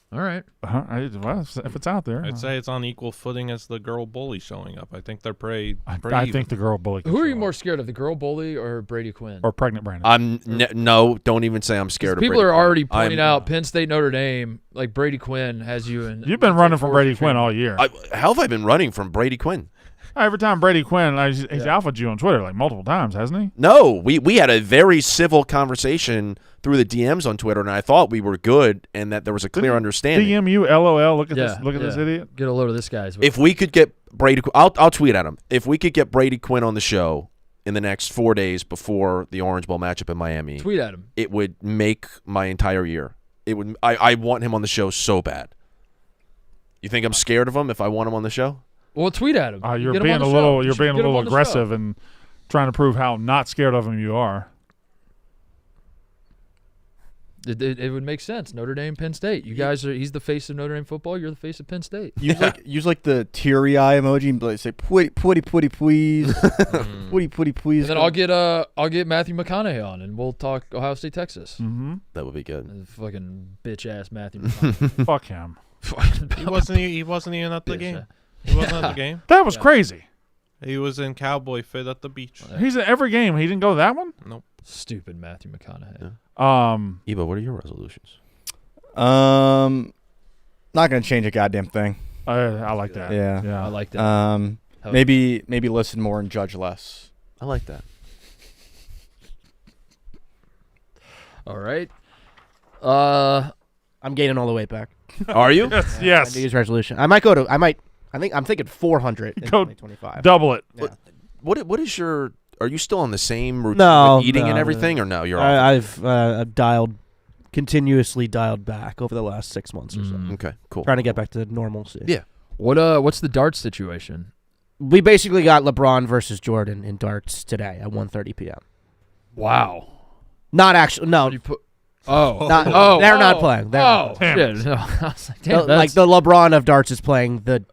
All right. Well, if it's out there, I'd say it's on equal footing as the girl bully showing up. I think they're pretty. I think the girl bully. Who are you more scared of, the girl bully or Brady Quinn? Or pregnant Brandon? No, don't even say I'm scared of people Brady are Quinn. already pointing out Penn State, Notre Dame, like Brady Quinn has you in. You've been running from Brady Quinn all year. How have I been running from Brady Quinn? Every time Brady Quinn, he's alphaed you on Twitter like multiple times, hasn't he? No, we had a very civil conversation through the DMs on Twitter, and I thought we were good and that there was a clear understanding. DM you, LOL. Look at this. Look at this idiot. Get a load of this guy's. If we could get Brady, I'll tweet at him. If we could get Brady Quinn on the show in the next 4 days before the Orange Bowl matchup in Miami, tweet at him. It would make my entire year. It would. I want him on the show so bad. You think I'm scared of him if I want him on the show? Well, tweet at him. You're being a little aggressive and trying to prove how not scared of him you are. It would make sense. Notre Dame, Penn State. You guys are. He's the face of Notre Dame football. You're the face of Penn State. Use the teary eye emoji and say putty please, putty please. And then I'll get Matthew McConaughey on, and we'll talk Ohio State, Texas. Mm-hmm. That would be good. Fucking bitch ass Matthew McConaughey. Fuck him. He wasn't even at the game. He wasn't at the game. That was crazy. He was in cowboy fit at the beach. He's in every game. He didn't go to that one? Nope. Stupid Matthew McConaughey. Eva, what are your resolutions? Not gonna change a goddamn thing. I like that. Yeah. I like that. Maybe listen more and judge less. I like that. All right. I'm gaining all the weight back. Are you? Yes. New Year's resolution. I'm thinking 400 in 2025. Double it. Yeah. What is your? Are you still on the same routine No, with eating no, and everything, no. or no? You're I've continuously dialed back over the last 6 months or so. Okay, cool. Trying to get back to normalcy. Yeah. What's the darts situation? We basically got LeBron versus Jordan in darts today at 1:30 p.m. Wow. Not actually. No. They're not playing. Shit. No, I was like, damn, like the LeBron of darts is playing the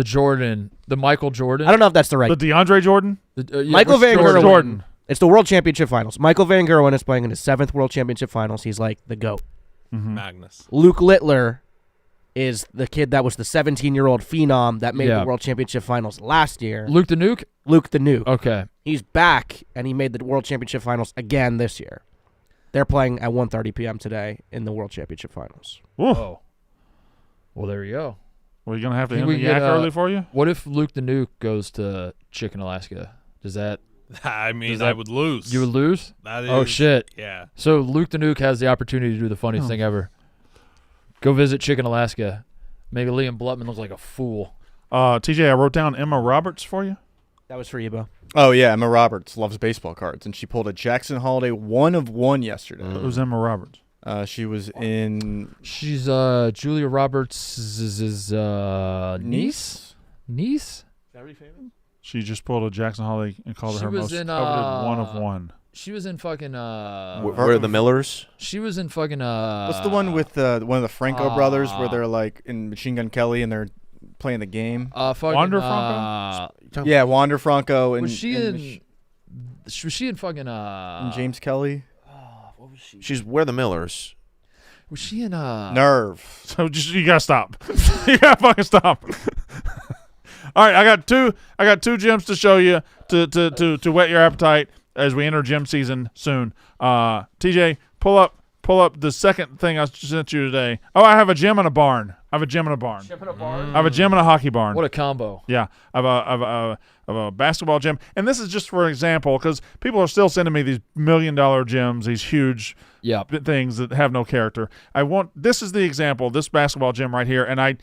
Jordan, the Michael Jordan. I don't know if that's the right. The DeAndre Jordan? Michael Van Gerwen. Jordan. It's the World Championship Finals. Michael Van Gerwen is playing in his 7th World Championship Finals. He's like the GOAT. Magnus. Luke Littler is the kid that was the 17-year-old phenom that made the World Championship Finals last year. Luke the Nuke? Luke the Nuke. Okay. He's back, and he made the World Championship Finals again this year. They're playing at 1:30 p.m. today in the World Championship Finals. Oh. Well, there you go. Well, you're going to have to end the yak early for you? What if Luke the Nuke goes to Chicken Alaska? Does that... I mean, I would lose. You would lose? That is, oh, shit. Yeah. So Luke the Nuke has the opportunity to do the funniest thing ever. Go visit Chicken Alaska. Make Liam Blutman look like a fool. TJ, I wrote down Emma Roberts for you. That was for you, Bo. Oh, yeah. Emma Roberts loves baseball cards, and she pulled a Jackson Holiday 1 of 1 yesterday. Who's Emma Roberts? She was in... She's Julia Roberts' niece? Niece? Very famous? She just pulled a Jackson Holiday and called her most coveted 1 of 1. She was in fucking... Where the Millers? She was in fucking... What's the one with one of the Franco brothers where they're like in Machine Gun Kelly and they're playing the game? Wander Franco? Yeah, Wander Franco. And, was she in fucking... and James Kelly? What was she? She's Where the Millers. Was she in... Nerve. So you got to stop. You got to fucking stop. All right, I got two gyms to show you to whet your appetite as we enter gym season soon. TJ, pull up the second thing I sent you today. Oh, I have a gym and a barn. I have a gym and a barn. Gym and a barn? I have a gym and a hockey barn. What a combo. Yeah, I have a basketball gym. And this is just for example because people are still sending me these $1 million gyms, these huge things that have no character. This is the example, this basketball gym right here, and I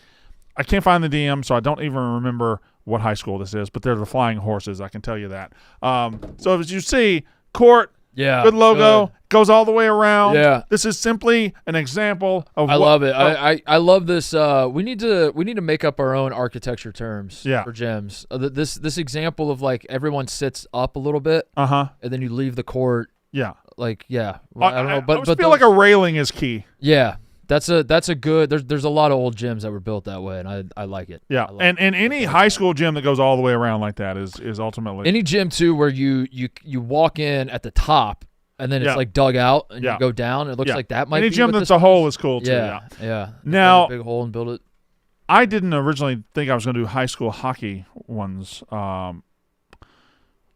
can't find the DM, so I don't even remember what high school this is, but they're the Flying Horses, I can tell you that. So as you see, court, good logo, goes all the way around. Yeah. This is simply an example of I love it. I love this. We need to make up our own architecture terms for gyms. This example of like everyone sits up a little bit, and then you leave the court. Yeah. Like I don't know, but I feel like a railing is key. Yeah. That's a good. There's a lot of old gyms that were built that way, and I like it. Yeah, and any high school gym that goes all the way around like that is ultimately any gym too where you walk in at the top and then it's like dug out and you go down. It looks like that might. Any be gym what that's this a hole was. is cool too. Yeah. Now, a big hole and build it. I didn't originally think I was going to do high school hockey ones.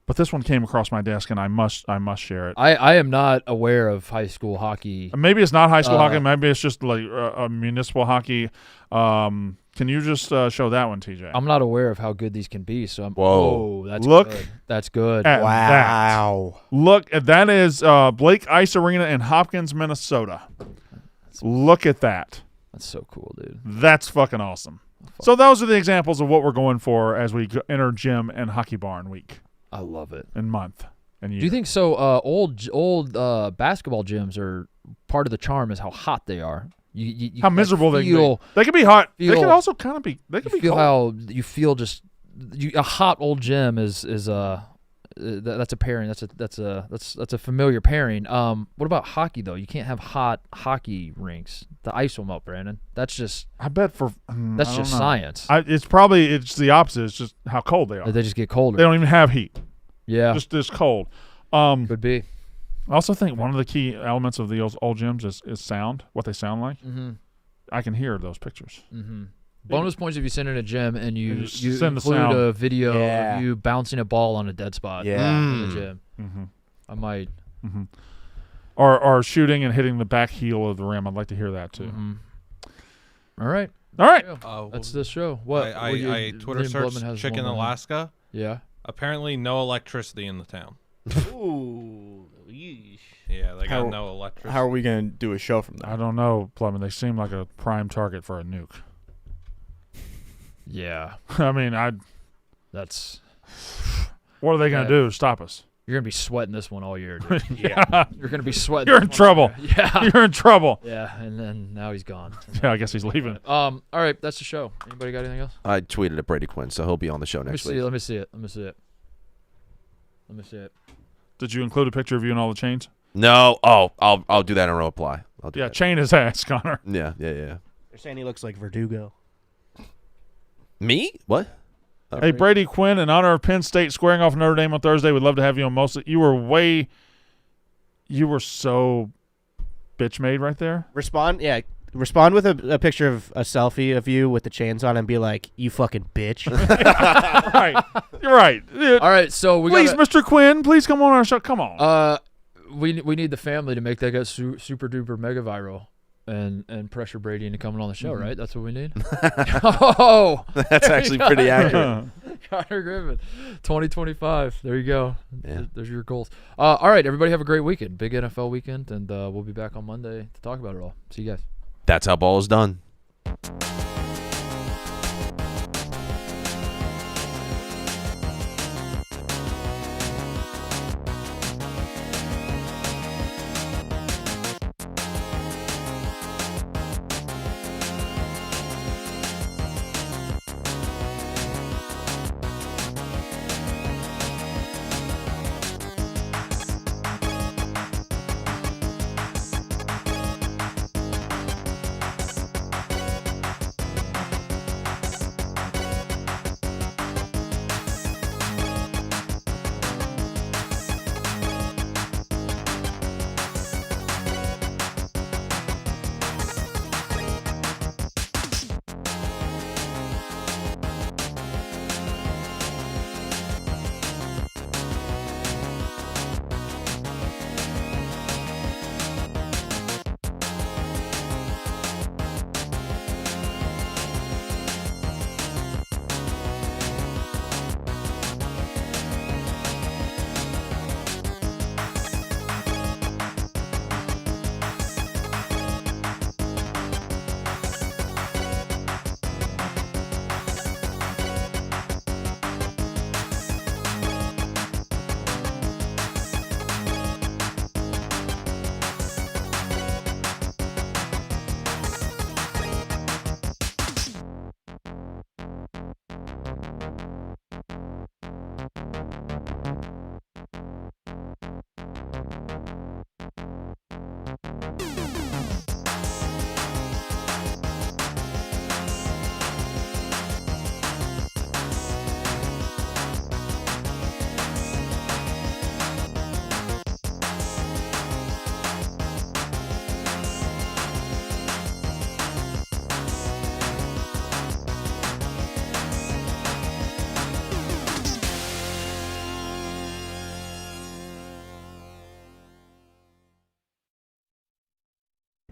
But this one came across my desk, and I must share it. I am not aware of high school hockey. Maybe it's not high school hockey. Maybe it's just like a municipal hockey. Can you just show that one, TJ? I'm not aware of how good these can be. So that's Look good. That's good. Wow. Look, that is Blake Ice Arena in Hopkins, Minnesota. Look at that. That's so cool, dude. That's fucking awesome. So those are the examples of what we're going for as we enter gym and hockey barn week. I love it. And month and year. Do you think so? Old basketball gyms are part of the charm is how hot they are. You how miserable they can be. They can be hot. They can also kind of be. They can be feel cold. how you feel. A hot old gym is that's a pairing. That's a familiar pairing. What about hockey though? You can't have hot hockey rinks. The ice will melt, Brandon. That's just. I bet that's just science. It's the opposite. It's just how cold they are. They just get colder. They don't even have heat. Yeah, just this cold. Could be. I also think one of the key elements of the old gyms is sound. What they sound like. Mm-hmm. I can hear those pictures. Mm-hmm. Bonus points if you send in a gym and you send include the sound. a video of you bouncing a ball on a dead spot. Yeah. In the gym. Mm-hmm. I might. Mm-hmm. Or shooting and hitting the back heel of the rim. I'd like to hear that too. Mm-hmm. All right. That's the show. What? I Twitter searched Chicken Alaska. Yeah. Apparently, no electricity in the town. Ooh. Yeah, they got no electricity. How are we going to do a show from there? I don't know, Plumman. They seem like a prime target for a nuke. Yeah. I mean, That's. What are they going to do? Stop us? You're going to be sweating this one all year, dude. Yeah. You're going to be sweating. You're in trouble. Yeah. You're in trouble. Yeah, and then now he's gone. Yeah, I guess he's leaving. All right, that's the show. Anybody got anything else? I tweeted at Brady Quinn, so he'll be on the show next week. Let me see it. Did you include a picture of you and all the chains? No. Oh, I'll do that in a reply. I'll do that. Chain his ass, Connor. Yeah. They're saying he looks like Verdugo. Me? What? Hey, Brady Quinn, in honor of Penn State squaring off Notre Dame on Thursday, we'd love to have you on most. You were so bitch made right there. Respond with a picture of a selfie of you with the chains on and be like, "You fucking bitch." Right. You're right. All right, so please, Mr. Quinn, please come on our show. Come on. We need the family to make that get super duper mega viral. And pressure Brady into coming on the show, right? That's what we need. Oh, that's actually pretty accurate. Connor Griffin, 2025. There you go. Yeah. There's your goals. All right, everybody have a great weekend. Big NFL weekend, and we'll be back on Monday to talk about it all. See you guys. That's how ball is done.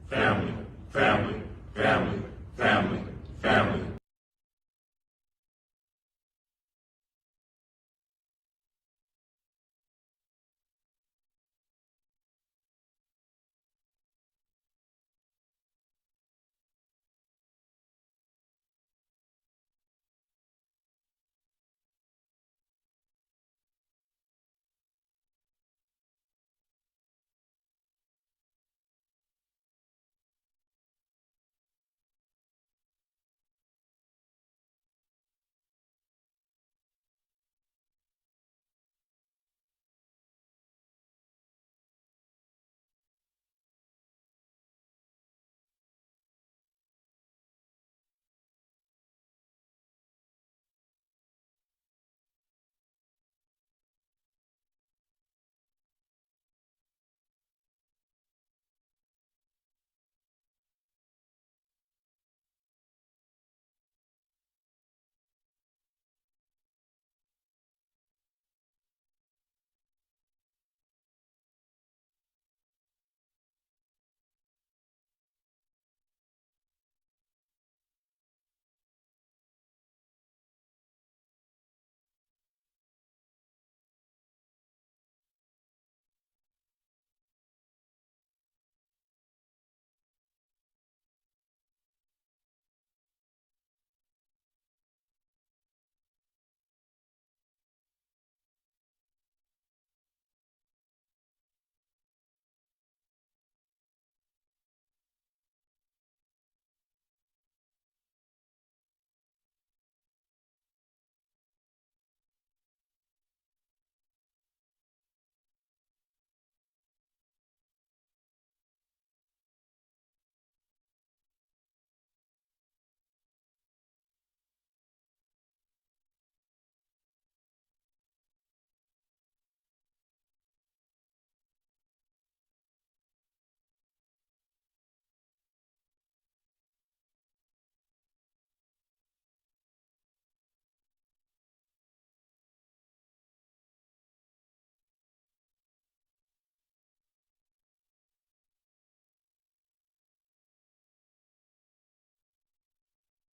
Family, family, family.